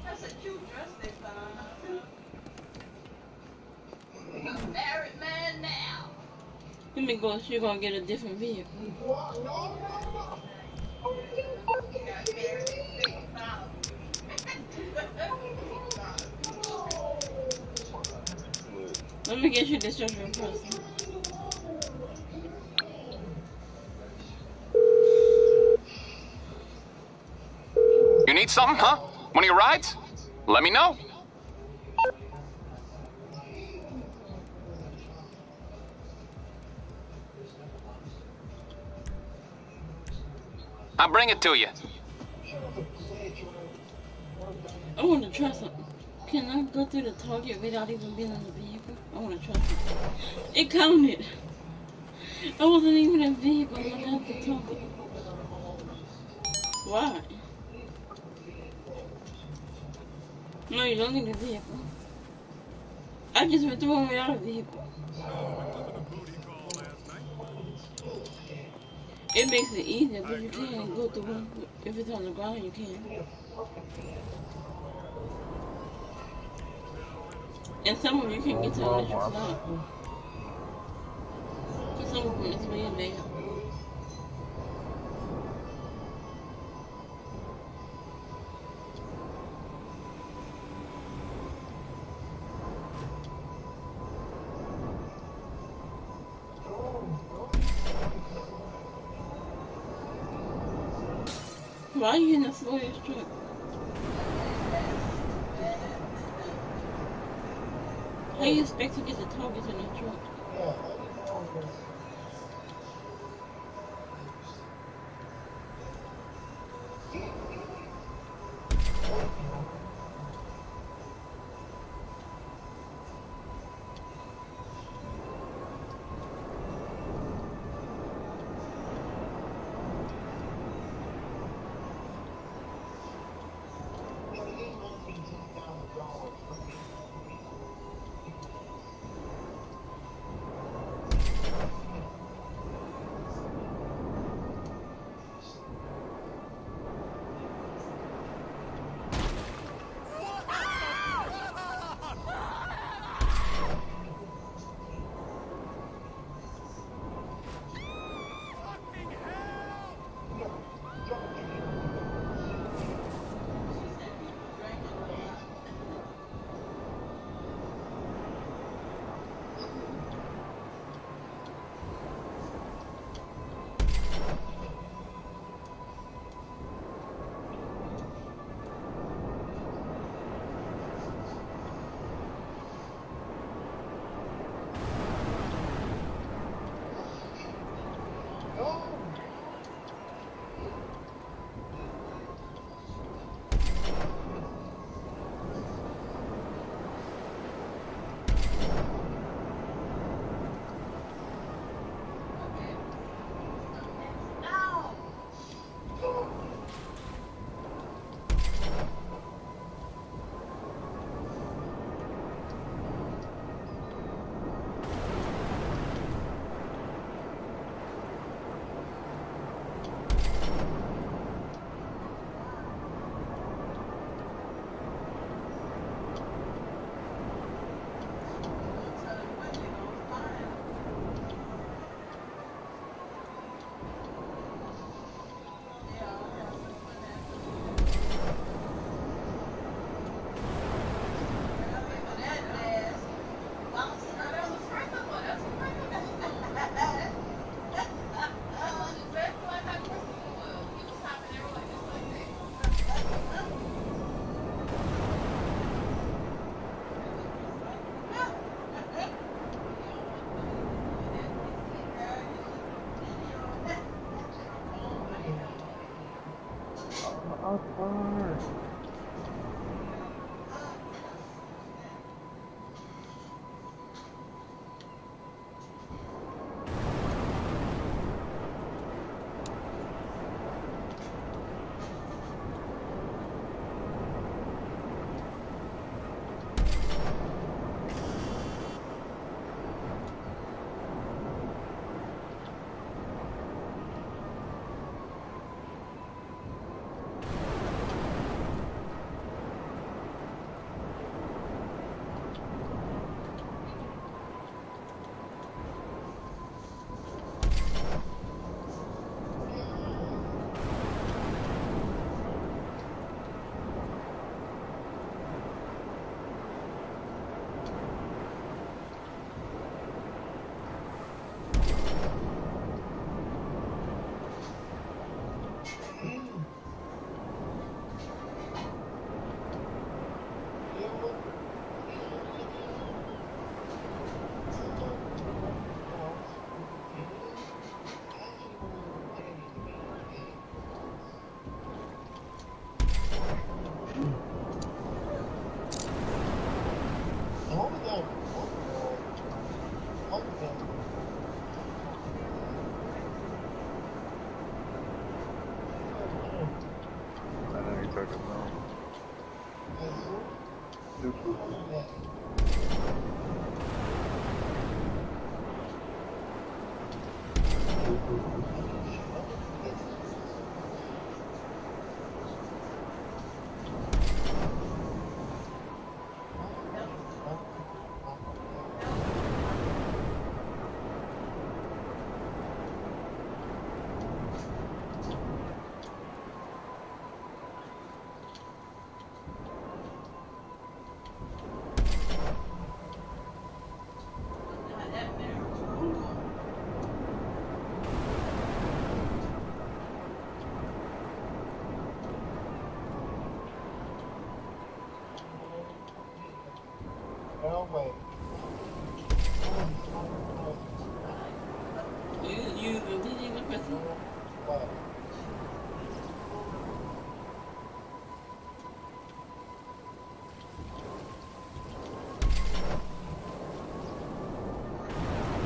That's a cute dress they found. Married man now. Let me go, she's gonna get a different vehicle. Let me get you this different person. You need something, huh? One of your rides? Let me know. I'll bring it to you. I wanna try something. Can I go through the target without even being in the vehicle? I wanna try something. It counted. I wasn't even in the vehicle when I got the target. Why? No, you don't need a vehicle. I just went through one without a vehicle. It makes it easier, but you can't go through one. If it's on the ground, you can. And some of you can get to the electric slide. Because some of them is way in there. Why are you in the slowest truck? How you expect to get the targets in the truck? No way. You deleting the person? What?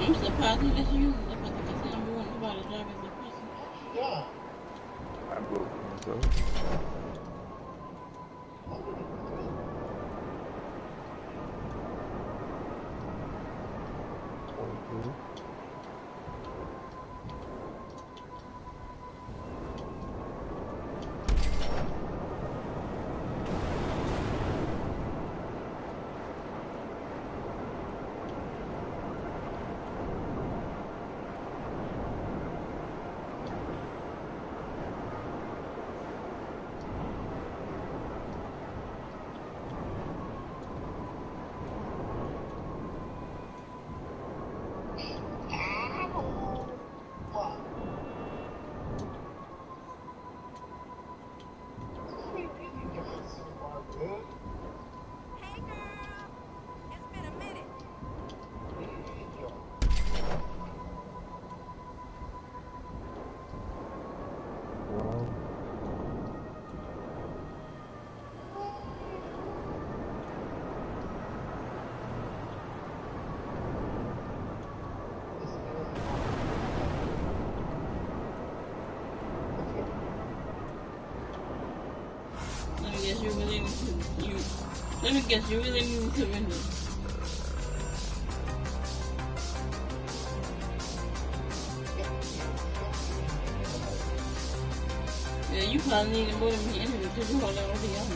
I'm surprised he just uses the person because he don't be wanting nobody to drive as a person. Yeah. I broke myself. Hey girl, it's been a minute. Well, Let me guess, you really need to, let me guess, you really need to surrender. Yeah, you probably need more than me anyway because you hold that over your own.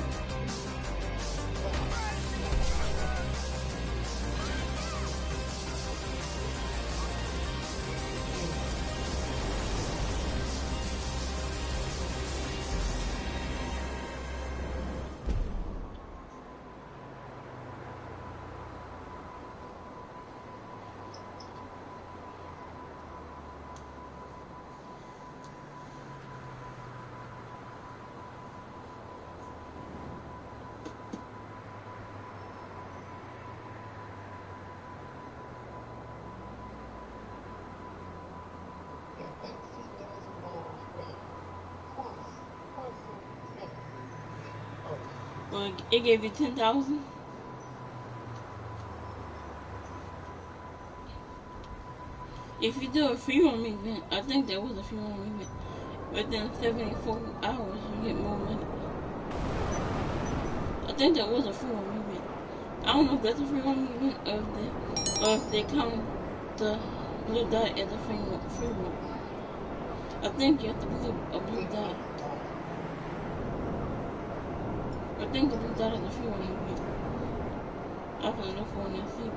Well, it gave you 10,000. If you do a free roam event, I think there was a free roam event. Within 74 hours, you get more money. I think there was a free roam event. I don't know if that's a free roam event or if they count the blue dot as a free roam. I think you have to put a blue dot. I think the blue dot is a free roam event. I can look for it and see.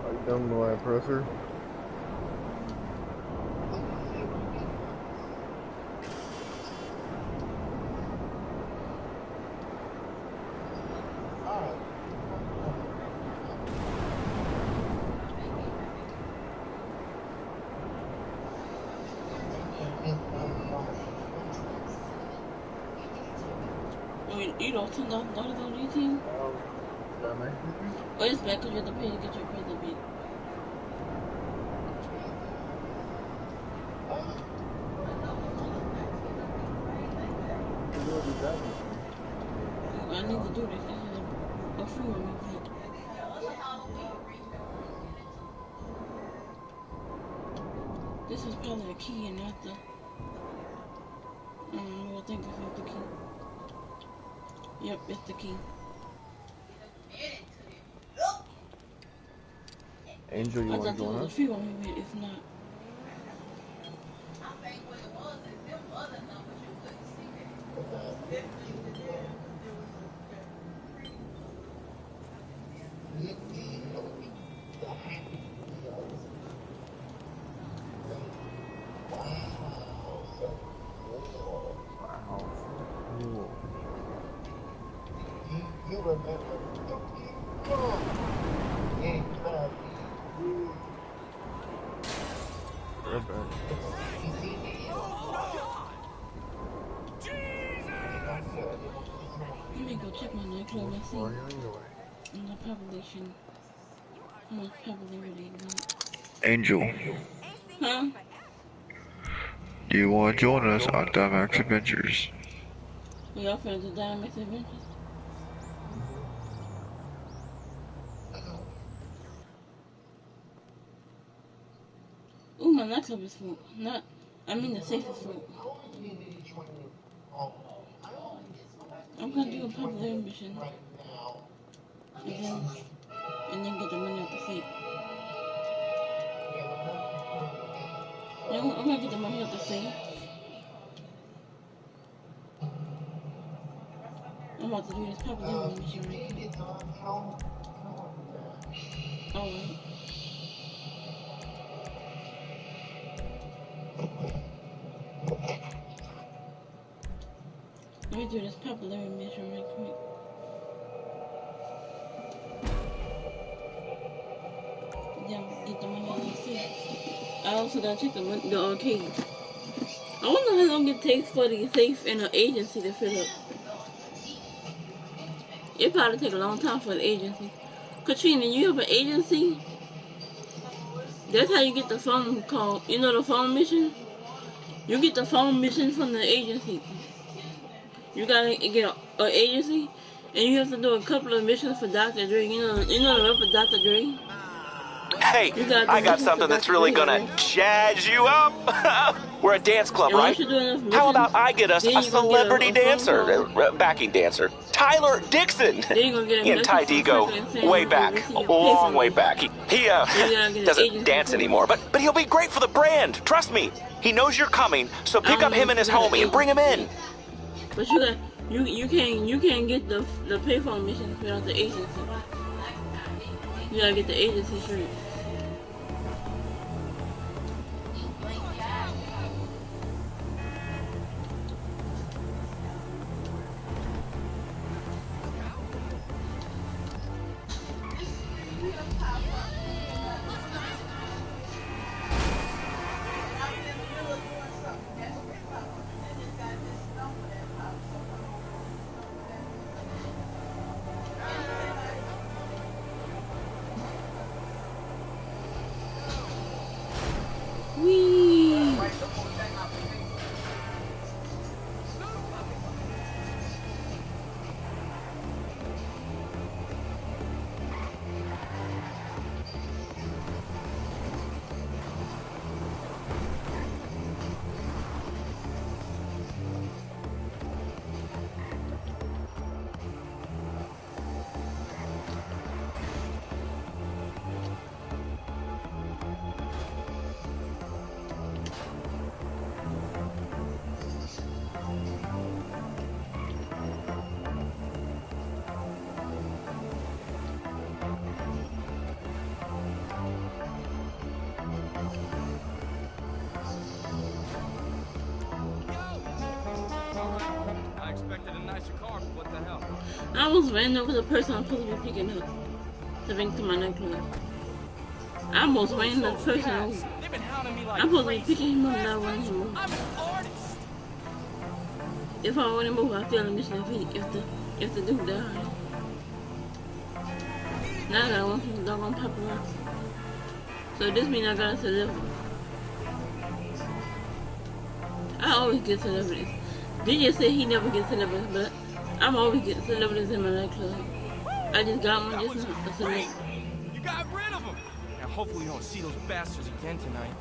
are you done with my presser? You don't $10,000 on YouTube? Did I message you? Oh, it's bad because you have to pay to get your present beat. I need to do this. This is a free one event. This is probably the key and not the what think it's the key. Yep, it's the key. Angel, you I want thought to this join was a us? free one, but it's not. I think what it was is them other numbers you couldn't see that. Definitely the data because there was a free. Wow, so cool. You remember Ribbon. Let me go check my nightclub and see in the population how much popularity it got. Angel, Huh? do you want to join us on Dynamax Adventures? We offer the Dynamax Adventures. Ooh, my nightclub is full. I mean the safe is full. I'm gonna do a popularity mission. And then get the money out the safe. No, I'm gonna get the money out the safe. I'm about to do this popularity mission right quick. Alright. Let me do this popularity mission right quick. Then get the money out of the safe. I also gotta check the arcade. I wonder how long it takes for the safe and the agency to fill up. It probably take a long time for the agency. Katrina, you have an agency? That's how you get the phone call. You know the phone mission? You get the phone mission from the agency. You gotta get an agency, and you have to do a couple of missions for Dr. Dre. You know the rep for Dr. Dre? Hey, I got something that's really gonna jazz you up. We're a dance club, And right? once you do enough missions, How about I get us then a you gonna get celebrity a phone dancer, call. backing dancer, Tyler Dixon. Then you gonna get a He and message Ty from D go Franklin saying way you back, received a a long pay way from back. He Then you gotta get an doesn't agency dance too. anymore, but he'll be great for the brand. Trust me. He knows you're coming, so I pick don't up know him if and you his got an homie and bring him agency in. yet. But you can't get the payphone missions without the agency. You gotta get the agency first. Whee! I expected a nicer car, but what the hell? I almost ran over the person I'm supposed to be picking up to bring to my nightclub. I almost ran the person over. They've been hounding me like I'm supposed to be crazy. picking him up and I ran him over. I'm an artist. If I run him over, I fail the mission if the dude died. Now I gotta want some doggone paparazzi. So this means I gotta celebrity. I always get celebrities. DJ said he never gets celebrities, but I'm always getting celebrities in my nightclub. I just got one just now, a celebrity. You got rid of them. Now hopefully we don't see those bastards again tonight.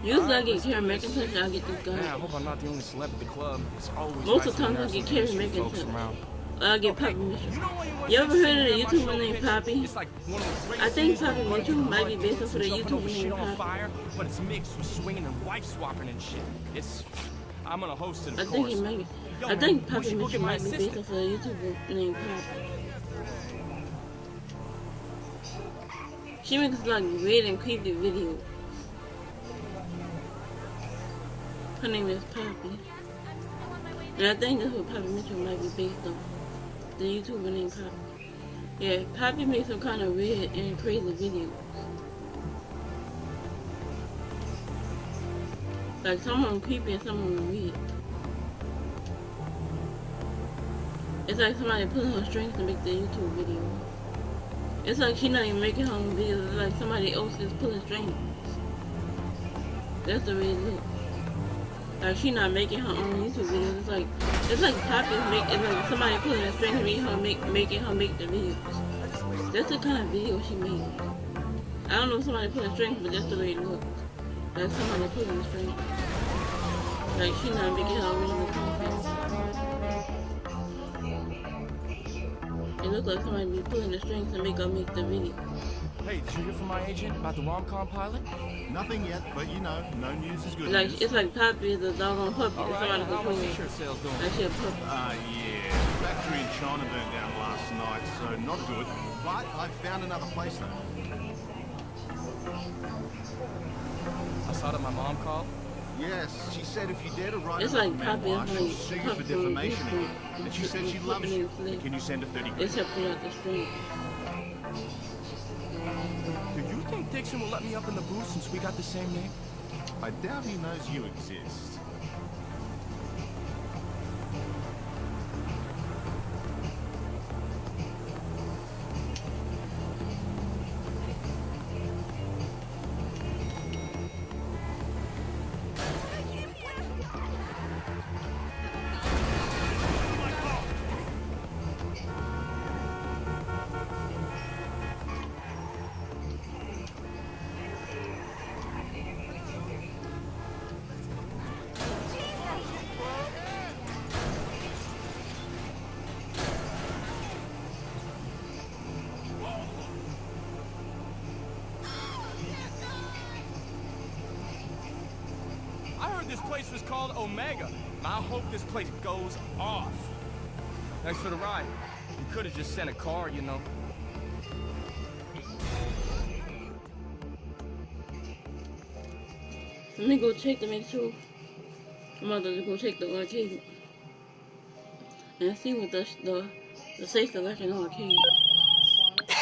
Usually I get Carrie McIntosh, I get this guy. Man, I hope I'm not the only celeb at the club. It's always Most nice of the time I when get there's Carrie some folks McIntosh. around. I get Poppy Mitchell. You ever heard of the YouTuber named Poppy? I think Poppy Mitchell might be based off of the YouTuber named Poppy. But it's mixed with swinging and wife swapping and shit. I'm gonna host it, of I think course. he might. I think Poppy Mitchell might be based off of a YouTuber named Poppy. She makes like weird and creepy videos. Her name is Poppy. And I think that's what Poppy Mitchell might be based on. The YouTuber named Poppy. Yeah, Poppy makes some kind of weird and crazy videos. Like some of them creepy and some of them weird. It's like somebody pulling her strings to make the YouTube video. It's like she's not even making her own videos. It's like somebody else is pulling strings. That's the way it looks. Like she's not making her own YouTube videos. It's like Poppy's it's like somebody pulling a string to making her make the videos. That's the kind of video she made. I don't know if somebody pulling strings, but that's the way it looks. Like somebody pulling the string. Like she's not making her original content. It looks like somebody be pulling the strings to make her make the video. Hey, did you hear from my agent about the rom-com pilot? Nothing yet, but you know, no news is good Like news. it's like Poppy is a doggone puppy. All right, Somebody how are controlling. t-shirt sales going? Like she a puppy. Yeah. Factory in China burned down last night, so not good. But I found another place though. I saw that my mom called. Yes, she said if you dare to write It's another like Poppy memoir, is she'll like sue you for puppy defamation again. And she said she loves you. Flipping Can you send her 30 grand? Except for like the string. Do you think Dixon will let me up in the booth since we got the same name? I doubt he knows you exist. This place was called Omega. I hope this place goes off. Thanks for the ride. You could have just sent a car, you know. Let me go check to make sure. I'm about to go check the arcade and see what the safe selection arcade.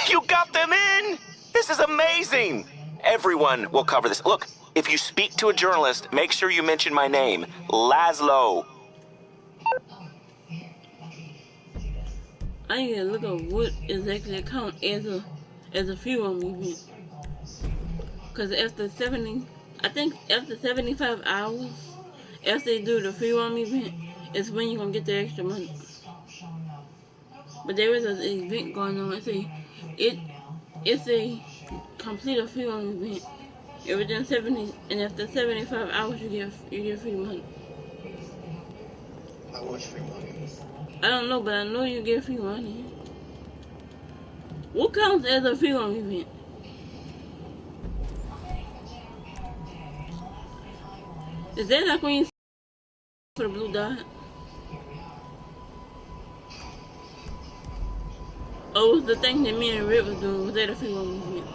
You got them in! This is amazing! Everyone will cover this. Look, if you speak to a journalist, make sure you mention my name, Laszlo. I need to look up what exactly count as a free roam event. Cause after 75 hours, after they do the free roam event, is when you're gonna get the extra money. But there is an event going on. It's a complete a free roam event. Within 70 and after 75 hours you get free money. How much free money? I don't know, but I know you get free money. What counts as a free roam event? Is that like when you for the blue dot? Or was the thing that me and Rip was doing, was that a free roam event?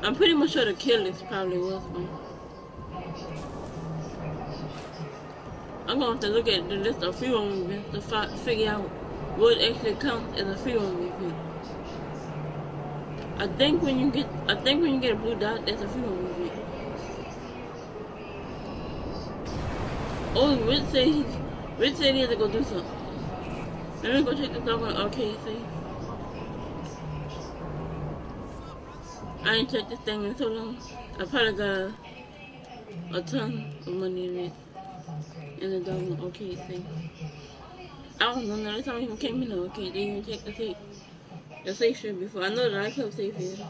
I'm pretty much sure the kill list probably was one. I'm going to look at the list of free roam events to figure out what actually counts as a free roam event. I think when you get a blue dot, that's a free roam event. Oh, Rich said he had to go do something. Let me go check this out on the arcade safe. I ain't checked this thing in so long. I probably got a ton of money in it. In the dog arcade thing. I don't know, now this time I even came in the arcade. They even checked the safe. The safe shit before. I know the nightclub safe is.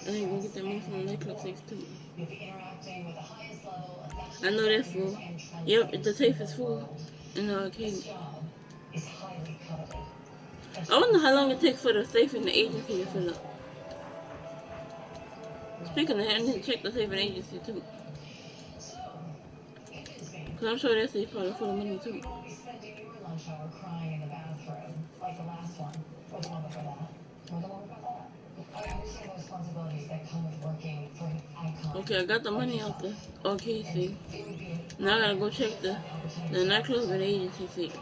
I need to go get that money from the nightclub safe too. I know that's full. Yep, the safe is full in the arcade. I wonder how long it takes for the safe in the agency to fill up. Speaking of that, I need to check the safe in the agency too. Cause I'm sure that safe probably full of money too. Okay, I got the money out the arcade safe. Now I gotta go check the nightclub and agency safe.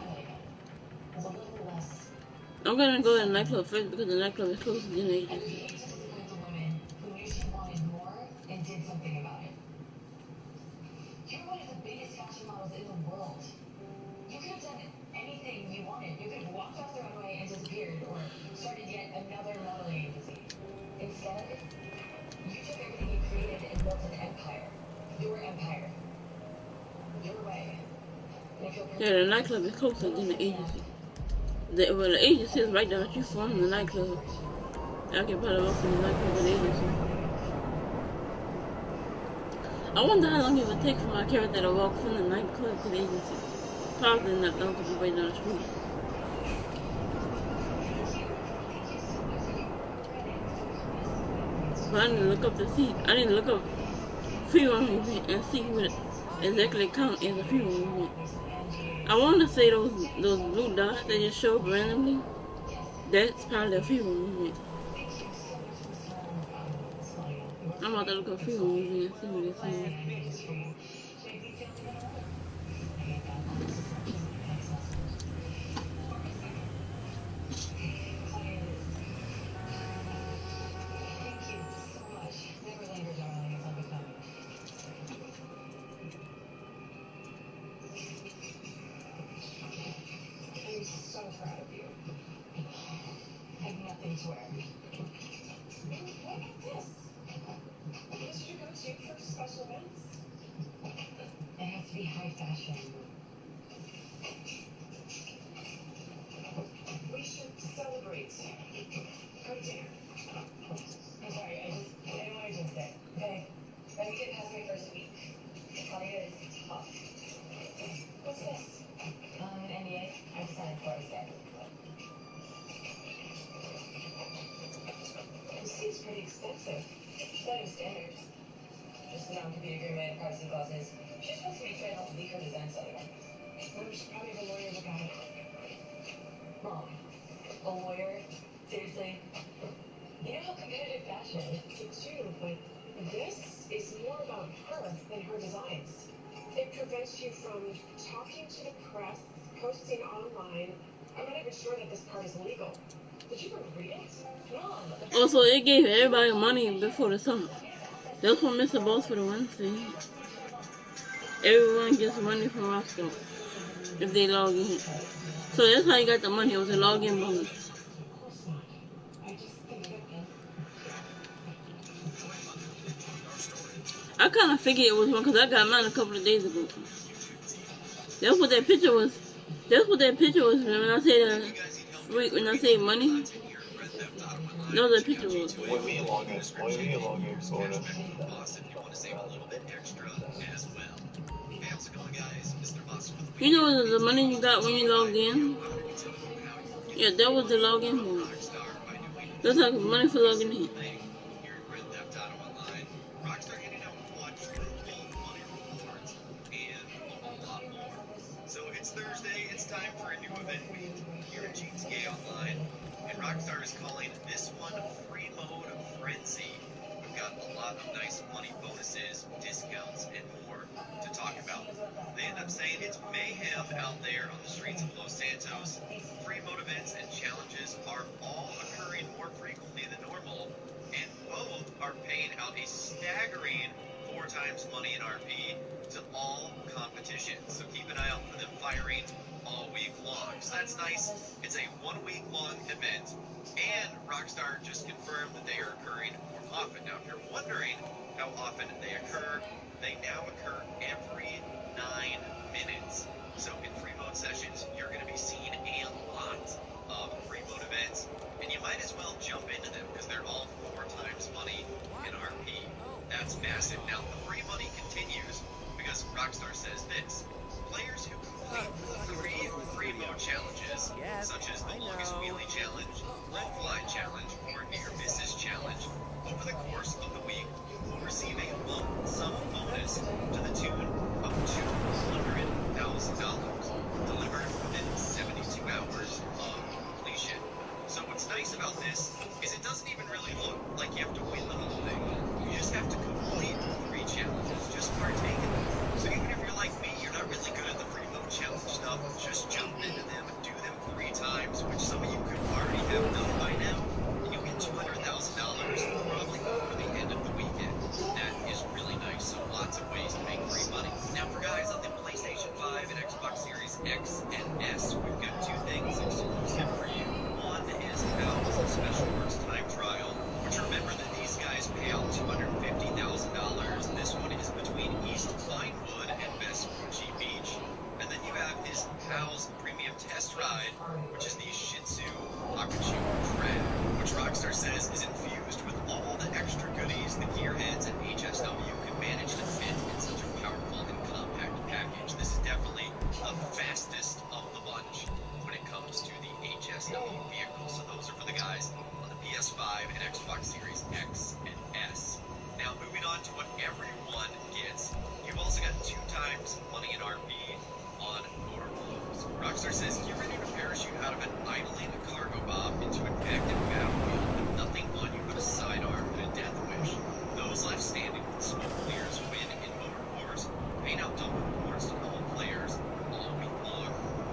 I'm gonna go to the nightclub first because the nightclub is closer than the agency. Yeah, the nightclub is closer than the agency. Well, the agency is right down the street from the nightclub. I can probably walk from the nightclub to the agency. I wonder how long it would take for my character to walk from the nightclub to the agency. Probably not long because it's right down the street. But I need to look up to see. I need to look up free roam event and see what exactly count as a free roam event. I want to say those blue dots that just show up randomly. That's probably a free roam event. I'm about to look up free roam event and see what it's saying. Also, it gave everybody money before the summer. That's what Mr. Boss for the Wednesday. Everyone gets money from Rockstar if they log in. So that's how you got the money. It was a login bonus. I kind of figured it was one because I got mine a couple of days ago. That's what that picture was. That's what that picture was. When I say when I say money, that's what that picture was. What do you mean login? What do you mean login, sort of? You know the money you got when you logged in? Yeah, that was the login bonus. That's like money for logging in. So it's Thursday, it's time for a new event week here at GTA Online, and Rockstar is calling this one Free Mode Frenzy. We've got a lot of nice money bonuses, discounts, and more to talk about. They end up saying it's mayhem out there on the streets of Los Santos. Free mode events and challenges are all occurring more frequently than normal, and both are paying out a staggering 4 times money in RP to all competitions. So keep an eye out for them firing all week long. So that's nice. It's a 1 week long event, and Rockstar just confirmed that they are occurring more often. Now, if you're wondering how often they occur, they now occur every 9 minutes. So in free mode sessions, you're going to be seeing a lot of free mode events, and you might as well jump into them because they're all 4 times money such as the longest wheelie challenge, low fly challenge, or near misses challenge. Over the course of the week, you will receive a lump sum bonus to the tune of $200,000, delivered within 72 hours of completion. So what's nice about this is it doesn't even really look like you have to win the whole thing. You just have to complete 3 challenges. Just partake in them. So even if you're like me, you're not really good at the free mode challenge stuff, just jump into them and do them 3 times, which some of you could already have done by now, and you'll get $200,000 probably before the end of the weekend. That is really nice. So lots of ways to make free money. Now for guys on the PlayStation 5 and Xbox Series X and S, we've got 2 things exclusive for you. One is Al's Special Works Time Trial, which remember that these guys pay out $250,000. This one is between East Vinewood and Vespucci Beach. And then you have his Pal's Premium Test Ride, which is the Shih Tzu Akachu Trap, which Rockstar says is infused with all the extra goodies the gearheads and HSW can manage to fit in such a powerful and compact package. This is definitely the fastest of the bunch when it comes to the HSW vehicle. So those are for the guys on the PS5 and Xbox Series X and S. Now moving on to what everyone gets, you've also got 2 times money in RP on motor gloves. Rockstar says you're ready to parachute out of an idling cargo bomb into an active battlefield with nothing on you but a sidearm and a death wish. Those left standing with smoke clears win in motor wars, paying out double rewards to all players all week long.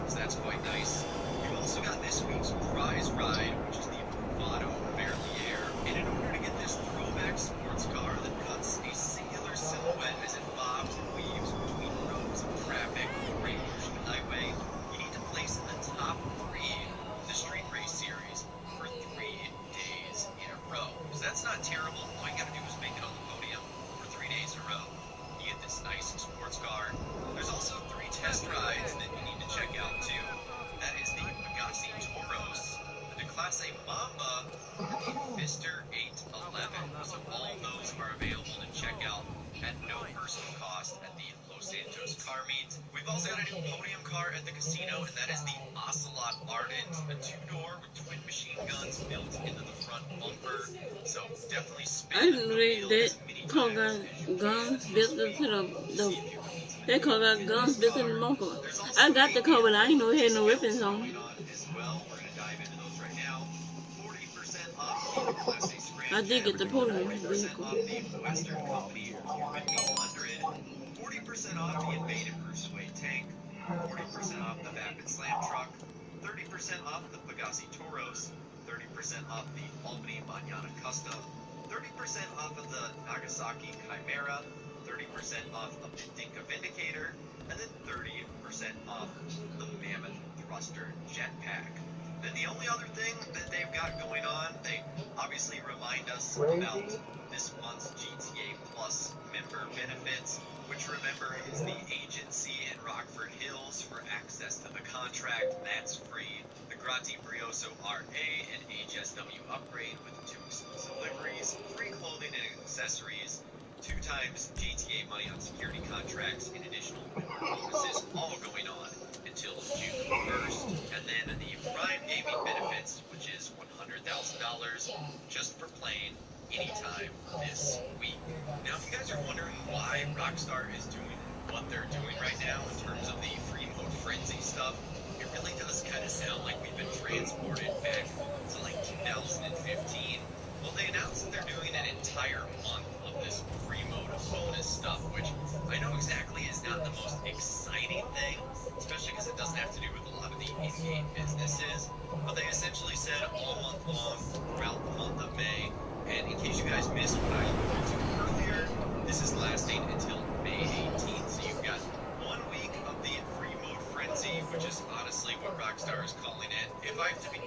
So that's quite nice. You've also got this week's prize ride, which is the Bravado Verlier. And in order to get this throwback sports car that cuts a singular silhouette as it bobs and weaves between rows of traffic on the Great Ocean Highway, you need to place in the top 3 of the Street Race Series for 3 days in a row. So that's not terrible. All you gotta do is make it on the podium for 3 days in a row. You get this nice sports car. There's also 3 test rides that you need to check out too. That is the Pegassi Toros, the Classe Mamba, and the Pfister 811. So all of those are available to check out at no personal cost at the Los Santos car meet. We've also got a new podium car at the casino, and that is the Ocelot Ardent, a 2-door with twin machine guns built into the front bumper. So definitely spin I didn't the read wheel that as many car times got as you guns can. built into the that car got guns built in the motor. There's also I got the car, but I ain't know it had no weapons on. going on as well. We're gonna dive into those right now. 40% off the Class A Scram I did get the podium 40% vehicle. off the Western Company Orbit 800, 40% off the Invade and Bruce Wayne tank, 40% off the Vapid Slam truck, 30% off the Pegassi Toros, 30% off the Albany Mañana Custom, 30% off of the Nagasaki Chimera, 30% off of the Dinka Vindicator, and then 30% off the Mammoth Thruster Jetpack. Then the only other thing that they've got going on, they obviously remind us about this month's GTA Plus member benefits, which remember is the agency in Rockford Hills for access to the contract. That's free. The Grati Brioso RA and HSW upgrade with 2 exclusive liveries, free clothing and accessories, 2 times GTA money on security contracts, and additional member bonuses, all going on until June 1st. And then the Prime Gaming benefits, which is $100,000 just for playing anytime this week. Now, if you guys are wondering why Rockstar is doing what they're doing right now in terms of the free mode frenzy stuff, it really does kind of sound like we've been transported back to like 2015. Well, they announced that they're doing an entire month of this free mode bonus stuff, which I know exactly is not the most exciting thing, especially because it doesn't have to do with a lot of the in-game businesses. But they essentially said all month long throughout the month of May. And in case you guys missed what I alluded to earlier, this is lasting until May 18th. So you've got 1 week of the free mode frenzy, which is honestly what Rockstar is calling it. If I have to be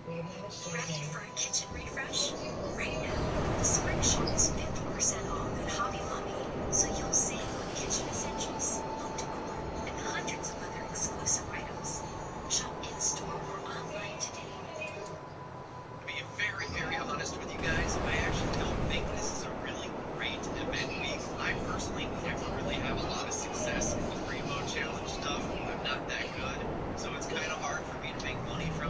ready for a kitchen refresh? Right now, the spring shop is 50% off at Hobby Lobby, so you'll save on kitchen essentials, home decor, and hundreds of other exclusive items. Shop in-store or online today. To be very, very honest with you guys, I actually don't think this is a really great event week. I personally never really have a lot of success with the free mode challenge stuff. I'm not that good, so it's kind of hard for me to make money from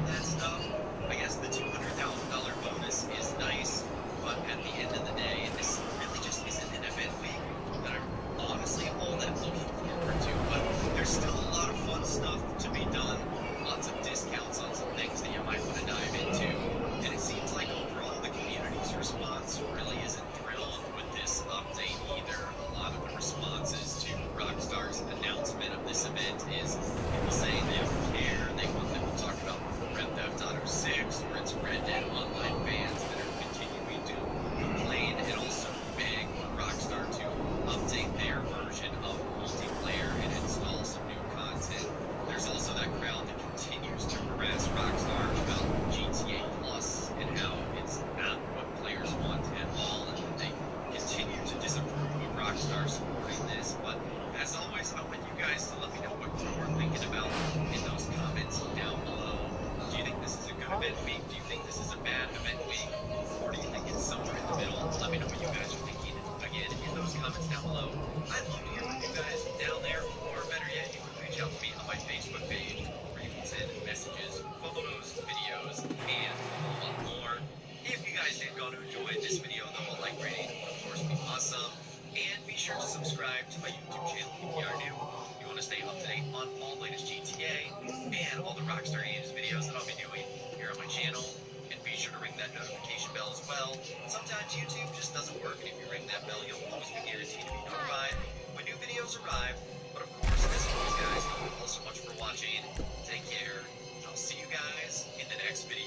on all the latest GTA and all the Rockstar Games videos that I'll be doing here on my channel. And be sure to ring that notification bell as well. Sometimes YouTube just doesn't work, and if you ring that bell, you'll always be guaranteed to be notified when new videos arrive. But of course, as always, guys, thank you all so much for watching. Take care. I'll see you guys in the next video.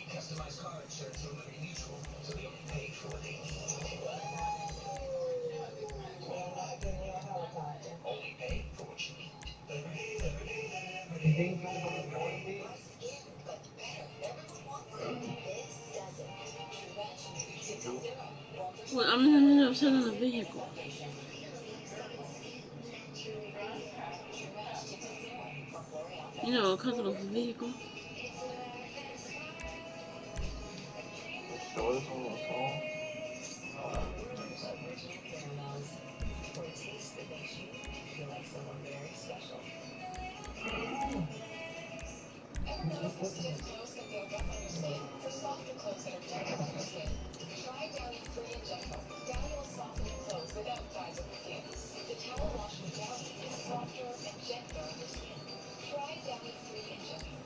Customized car insurance from Liberty Mutual, so they only pay for what they need. Only pay for what you need. Well, I'm in the middle of selling a vehicle. You know, a customer's vehicle. Show this on my phone. For a taste that makes you feel like someone very special. Ever noticed that stiff clothes can build up on your skin? For softer clothes that are gentle on your skin, try Downy Free and Gentle. Downy will soften your clothes without dyes or perfumes. The towel wash with Downy is softer and gentler on your skin. Try Downy Free and Gentle.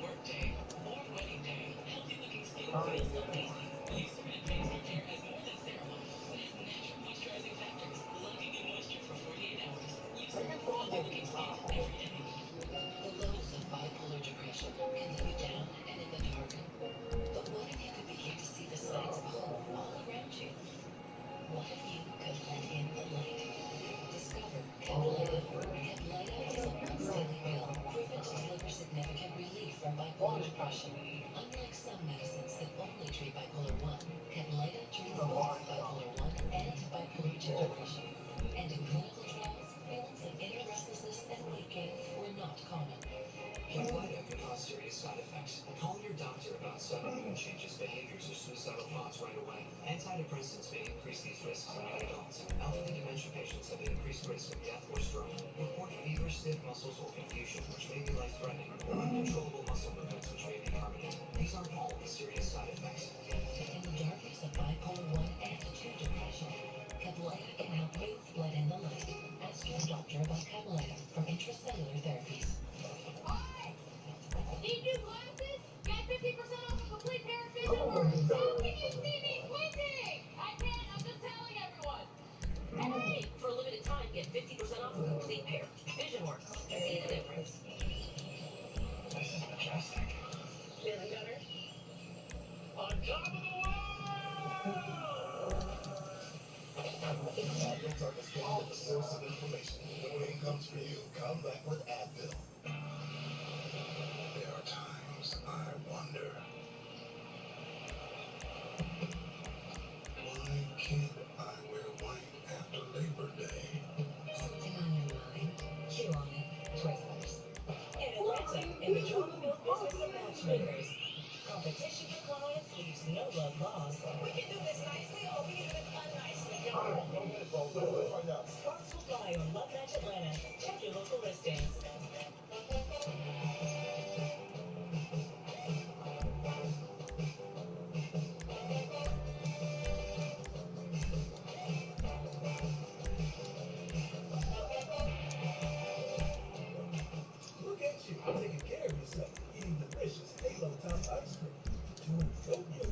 Workday or wedding day, healthy looking skin feels amazing. Glycerin makes your hair has more than ceremony. It has natural moisturizing factors, locking in moisture for 48 hours. Use it for healthy looking skin every day. The lows of bipolar depression can leave you down and in the dark. But what if you could begin to see the signs of hope all around you? What if you could let in the light? Discover Capileta. Capileta is a once-daily pill proven to deliver significant relief from bipolar depression. Unlike some medicines that only treat bipolar 1, Capileta treats both bipolar 1 and bipolar 2 depression. And in clinical trials, feelings of inner restlessness and weight gain were not common. Capileta can cause serious side effects. Call your doctor about sudden mood changes, behaviors, or suicidal thoughts right away. Antidepressants may increase these risks in young adults. Elderly dementia patients have increased risk of death or stroke. Report fever, stiff muscles, or confusion, which may be life-threatening, or uncontrollable muscle movements, which may be permanent. These aren't all the serious side effects. In the darkness of bipolar 1 and 2 depression, Capileta can help you let in the light. Ask your doctor about Capileta from Intracellular Therapies. Need new glasses? Get 50% off a complete pair of Vision Works. How can you see me squinting? I can't. I'm just telling everyone. Hey, for a limited time, get 50% off a complete pair. Vision Works. See the difference. This is majestic. Feeling better? On top of the world! Advil's understanding of the source of inflammation. When pain comes for you, come back with Advil. There are times I wonder, why can't I wear white after Labor Day? Something on your mind? Chew on it. Twizzlers. In Atlanta, in the drama mill business of matchmakers. Competition for clients leaves no love lost. We can do this nicely or we can do this unnicely. Sparks will fly on Love Match Atlanta. Check your local listings. Look at you, taking care of yourself, eating delicious Halo Top ice cream, doing goat yoga,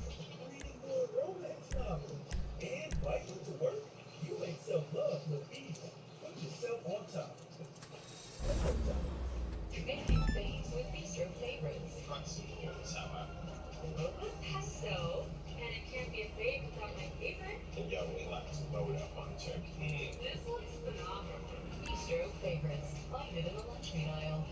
reading more romance novels, and biking to work. You make self-love look easy. Put yourself on top. Making things with Bistro favorites. Pesto. And it can't be a fave without my favorite. And y'all really like to load up on turkey. This looks phenomenal. Bistro favorites. Find it in the lunch meat aisle.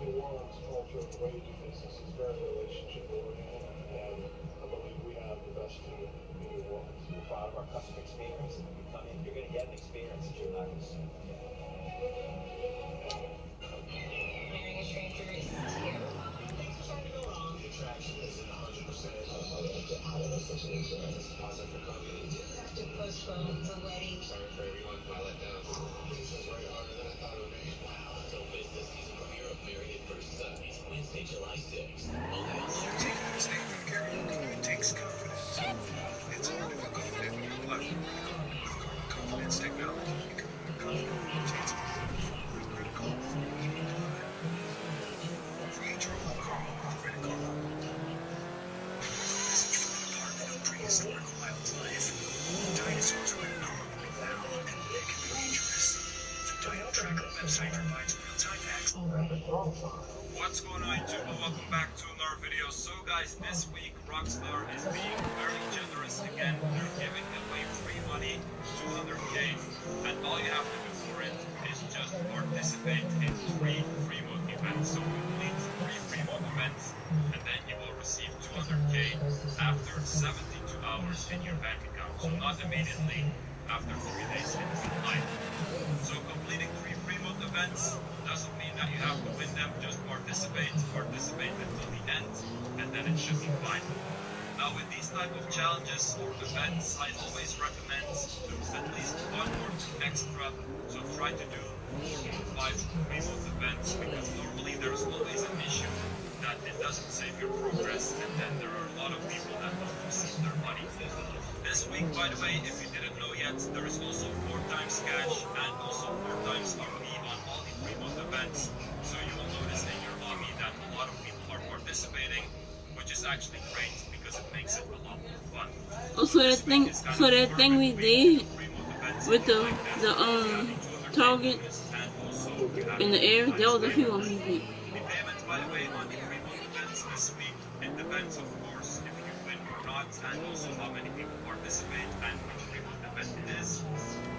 New Orleans culture of the wage business is very relationship oriented, and I believe we have the best team in New Orleans. We're proud of our customer experience, and when you come in, you're going to get an experience that you're not going to see. Marrying a stranger is terrifying. Things are starting to go wrong. The attraction isn't 100%. Out of this situation, I just pause it for coming. You have to postpone the wedding. Sorry for everyone who I let down. This is right harder than I thought it would be. Wow. Don't miss the season premiere of Married at First Sight, Wednesday, July 6th. Only on Taking a mistake from karaoke takes confidence. It's hard to walk off that wildlife. Dinosaurs are abnormally loud and they can be dangerous. The Dino Tracker website provides real-time access. What's going on YouTube? Welcome back to another video. So guys, this week Rockstar is being very generous again. They're giving away free money, 200k, and all you have to do for it is just participate in 3 free mode events. So complete 3 free mode events, and then you will receive 200k after 72 hours in your bank account. So not immediately, after 3 days in real life. So completing 3 free mode events doesn't mean that you have to win them, just participate until the end, and then it should be fine. Now with these type of challenges or events, I always recommend do at least 1 or 2 extra, so try to do 4 or 5 free mode events, because normally there's always an issue that it doesn't save your progress, and then there are a lot of people that don't receive their money. This week, by the way, if you didn't know yet, there is also 4 times cash and also 4 times RP on all the free mode events. So you will notice in your lobby that a lot of people are participating, which is actually great because it makes it a lot more fun. Also, that thing we did with the target in the air, that was a few on PvP. The payment, by the way, on the free mode events this week, it depends, of course, if you win or not, and also how many people participate and which free mode event it is.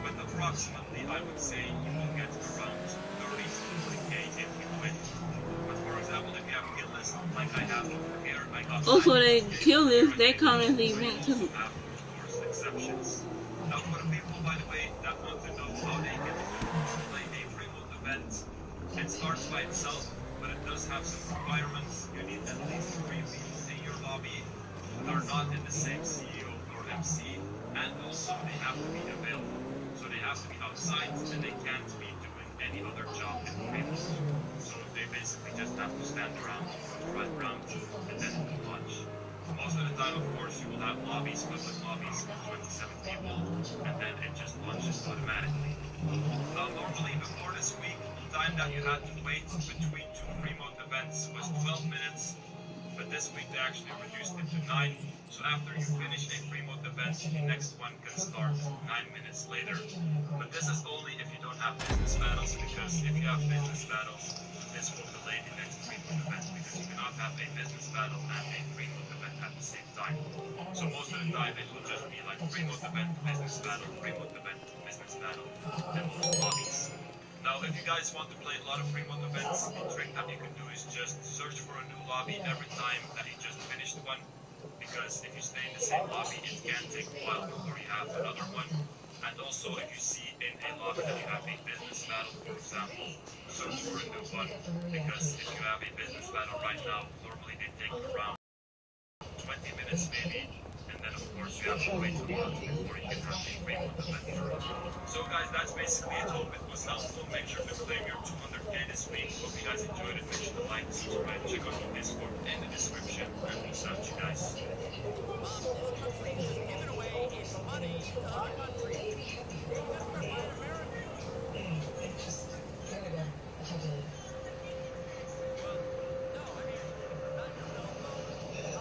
But approximately, I would say you will get around 30 to 40k if you win. But for example, if you have kill list, like I have over here, I got also they kill list, they come in the event too. have, of course, exceptions. Now for the people, by the way, that want to know how they can play a free mode event, it starts by itself, but it does have some requirements. You need at least 3 people in your lobby that are not in the same CEO or MC, and also they have to be available. So they have to be outside, and they can't be doing any other job in free mode. So they basically just have to stand around for the right round, and then do lunch. Most of the time, of course, you will have lobbies, public lobbies of 27 people, and then it just launches automatically. Now, normally before this week, the time that you had to wait between 2 free mode events was 12 minutes, but this week they actually reduced it to 9. So after you finish a free mode event, the next one can start 9 minutes later. But this is only if you don't have business battles, because if you have business battles, this will delay the next free mode event, because you cannot have a business battle and a free mode event at the same time. So most of the time it will just be like free mode event, business battle, free mode event, business battle, and all lobbies. Now, if you guys want to play a lot of free mode events, the trick that you can do is just search for a new lobby every time that you just finished one, because if you stay in the same lobby, it can take a while before you have another one. And also, if you see in a lobby that you have a business battle, for example, search for a new one, because if you have a business battle right now, normally they take around 20 minutes maybe, and then of course you have to wait a month before you can have a free mode event. So guys, that's basically it. Hope it was helpful. Make sure to claim your 200k this week. Hope you guys enjoyed it. Make sure to like, subscribe, check out the Discord in the description, and peace out, you guys. Mom, this country is just giving away its money to other countries because we're white Americans. Well, no, I mean, not your cell phone, obviously.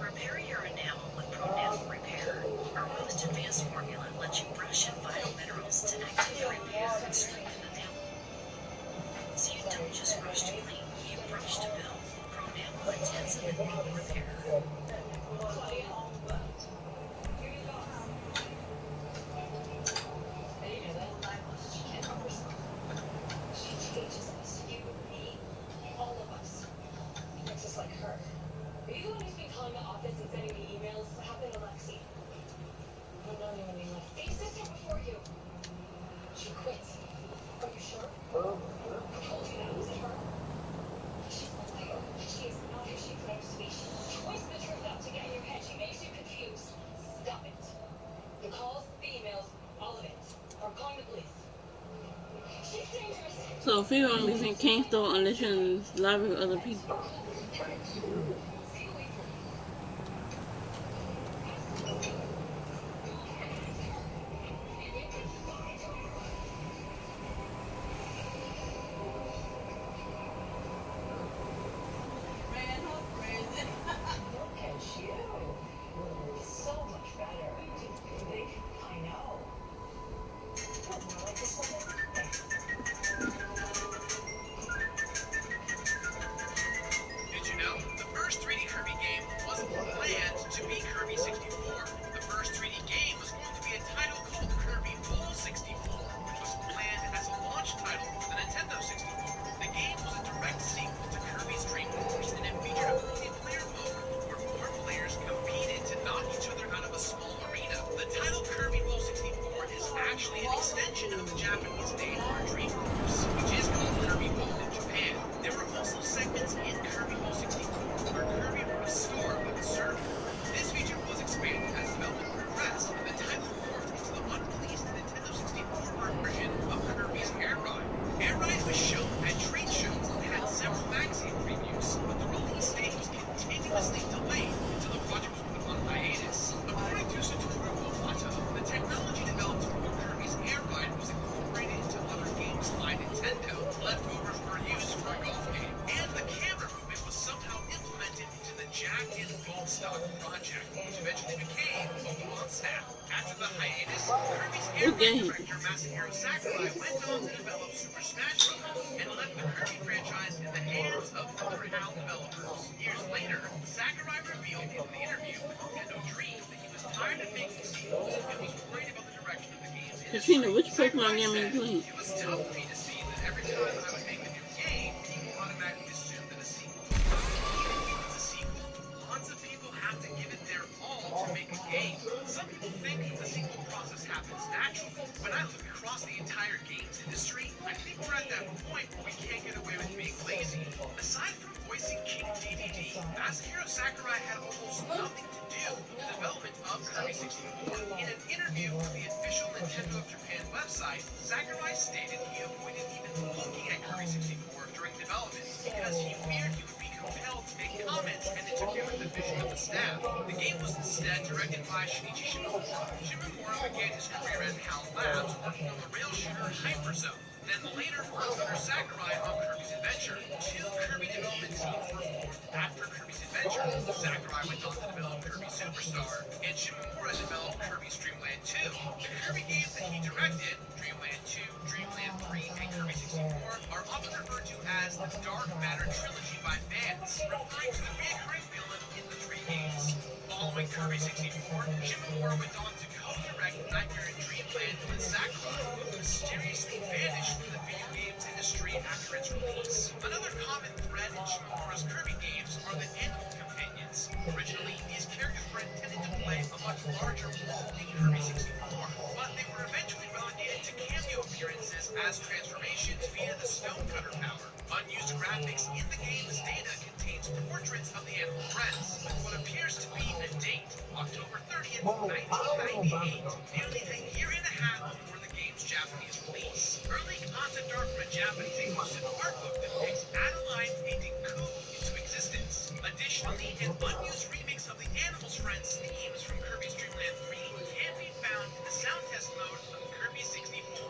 Repair your enamel with ProNail Repair. Our most advanced formula lets you brush in vital minerals to actively repair and strengthen enamel. So you don't just brush to clean, you brush to build. ProNail Intensive Enamel Repair. She teaches us, you, me, all of us. Just like her. Are you the one who's been calling the office and sending me emails? What happened to Lexi? I don't know anyone named Lexi. The sister before you. She quit. Are you sure? I told you that wasn't her. She's a liar. She is not who she claims to be. She twists the truth up to get in your head. She makes you confused. Stop it. The calls, the emails, all of it. I'm calling the police. She's dangerous. So female music can't store unless you're in the lobby with other people. Ran her prison. Look at you. quickly became a one-snap. After the hiatus, Kirby's air What game? director Masahiro Sakurai went on to develop Super Smash Bros. And left the Kirby franchise in the hands of other HAL developers. Years later, Sakurai revealed in an interview with Nintendo Dream that he was tired of making sequels and was worried about the direction of the games industry. Katrina, which Pokemon Sakurai game are said, you playing? "It was tough for me to see that every time I would make a new game, people automatically assumed that a sequel was coming. Even if it's a sequel, lots of people have to give it their all to make a game. Some people think that the sequel process happens naturally. When I look across the entire games industry, I think we're at that point where we can't get away with being lazy." Aside from voicing King DDD, Masahiro Sakurai had almost nothing to do with the development of Kirby 64. In an interview with the official Nintendo of Japan website, Sakurai stated he avoided even looking at Kirby 64 during development because he feared he would be compelled to make comments and interfere with the vision of the staff. The game was instead directed by Shinichi Shimomura. Shimomura began his career at HAL Labs working on the rail shooter Hyperzone, then later worked under Sakurai on Kirby's Adventure. Two Kirby development teams were formed after Kirby's Adventure. Sakurai went on to develop Kirby Superstar, and Shimomura developed Kirby's Dream Land 2. The Kirby games that he directed, Dream Land 2, Dream Land 3, and Kirby 64, are often referred to as the Dark Matter Trilogy by fans, referring to the recurring villain in the three games. Following Kirby 64, Shimomura went on to co-direct Nightmare in Dreamland with Sakurai, who mysteriously vanished from the video games industry after its release. Another common thread in Shimomura's Kirby games are the animal companions. Originally, these characters were intended to play a much larger role in Kirby 64, but they were eventually relegated to cameo appearances as transformations via the Stonecutter power. Unused graphics in the game's data contains portraits of the animal friends, with what appears to be a date, October 30th, 1998, nearly a year and a half before the game's Japanese release. Early concept art from a Japanese exclusive art book depicts Adeline painting Ku into existence. Additionally, an unused remix of the Animals Friends themes from Kirby's Dream Land 3 can be found in the sound test mode of Kirby 64.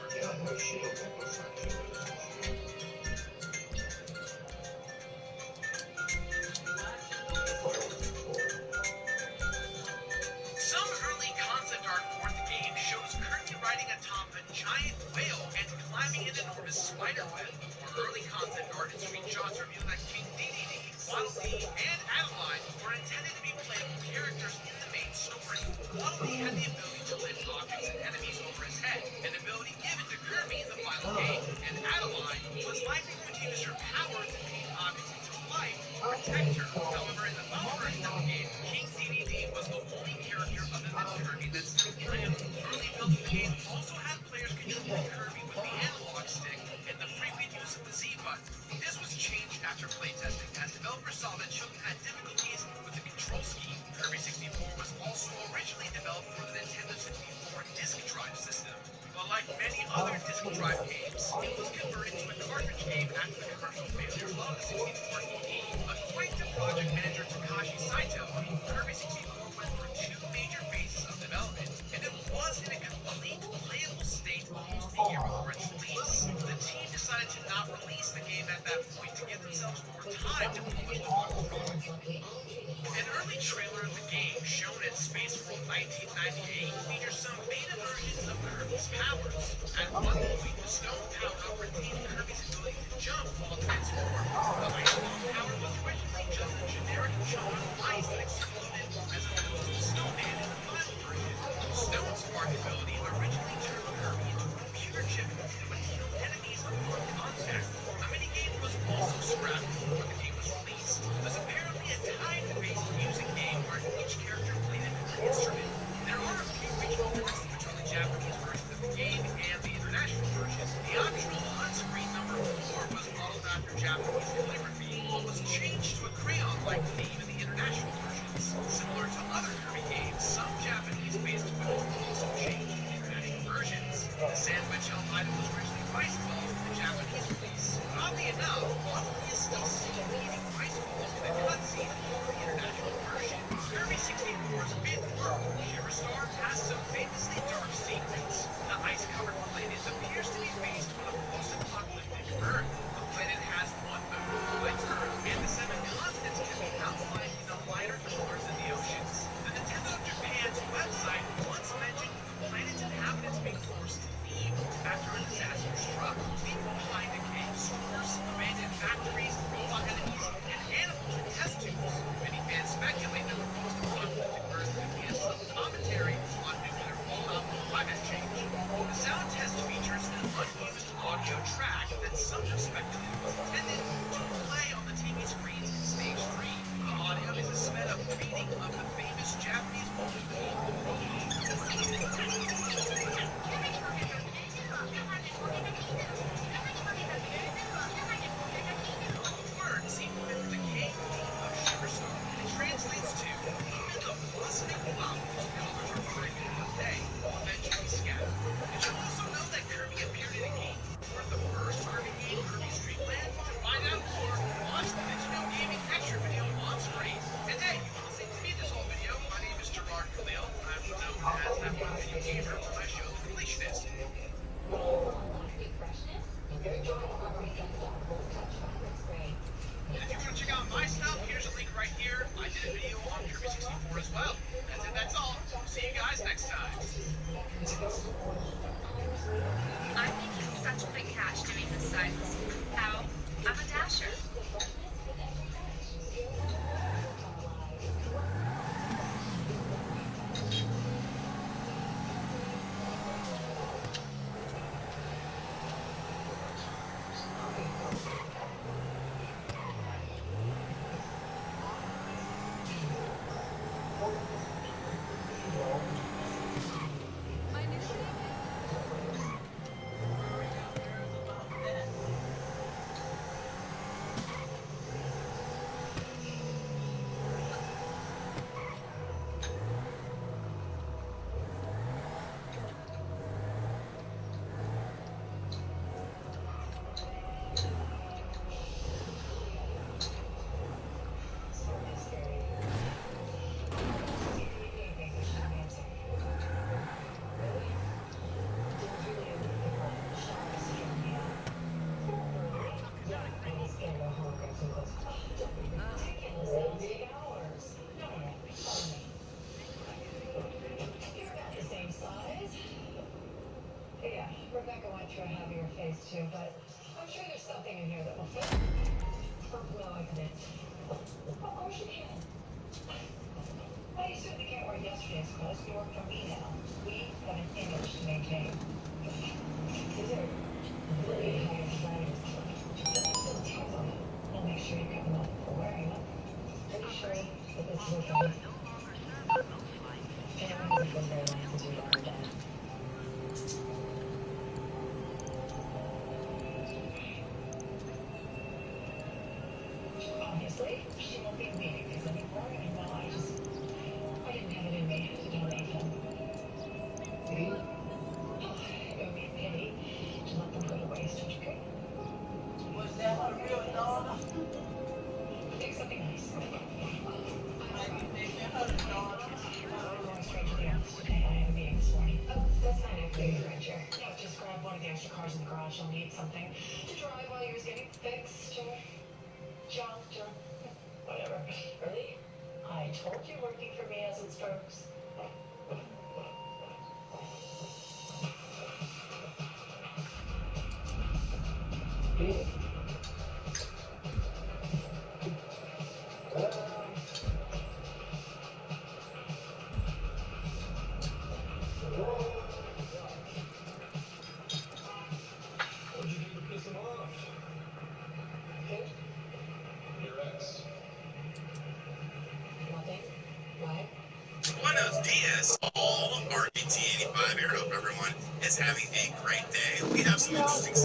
Some early concept art for the game shows Kirby riding atop a giant whale and climbing an enormous spider web. More early concept art and screenshots reveal that King Dedede, Waddle Dee, and Adeline were intended to be playable characters in the main story. Waddle Dee had the ability to lift objects and enemies over his head, an ability given to Kirby in the final game, and Adeline was likely going to use her power to paint objects into life to protect her. However, in the final version of the game, King Dedede was the only character other than Kirby that still playable. Early builds of the game also had players controlling Kirby with the analog stick and the frequent use of the Z button. This was changed after playtesting, as developers saw that children had difficulties with the control scheme. Kirby 64 was also originally developed for the Nintendo 64 disk drive system. But like many other disk drive games, it was converted to a cartridge game after the commercial failure of the 64 ED. According to project manager Takashi Saito, Kirby 64 went through two major phases of development, and it was in a complete playable state almost a year before its release. The team decided to not release the game at that point to give themselves more time to polish the final product. An early trailer of the game, shown at Space World 1998, features some beta versions of Kirby's powers. At one point, the stone power-up retained Kirby's ability to jump while transformed. The ice bomb power was originally just a generic chunk of ice that exploded as opposed to the snowman in the final version. The stone spark ability originally turned Kirby into a computer chip that would kill enemies upon contact. A minigame was also scrapped before the game was released. There's apparently a time-based music game where each character played a different instrument. There are a few regional differences between the Japanese version of the game and the international version. The optional on-screen number 4 was modeled after Japanese calligraphy, YouTuber for my show, The Completionist. And if you want to check out my stuff, here's a link right here. I did a video on Kirby 64 as well. That's it, that's all. See you guys next time. I'm making such quick cash doing this site. How? I'm a dasher. Yeah, Rebecca went through a heavier phase too, but I'm sure there's something in here that will fit. No, I can't. Of course you can. Well, you certainly can't wear yesterday's clothes. You work for me now. We have an image to maintain. These are really high designers. So tell them. I'll make sure you got them up for wearing them. Pretty sure that this is okay. Family hasn't been very nice since you lost your dad. Obviously, she won't be leaving this anymore, and well, I didn't have it in me to tell Ethan. It would be a pity to let them go to waste, don't you agree? Was that her real daughter? Pick something nice. Might be thinking her daughter. I'm going straight to the office today. I have a meeting this morning. Oh, that's fine. I can use right here. No, just grab one of the extra cars in the garage. You'll need something to drive while yours getting fixed or junked or whatever. Really? I told you working for me has its perks. What'd you do to piss him off? Your ex. Nothing. Why? Buenos dias, all RBT85 here. Hope everyone is having a great day. We have some interesting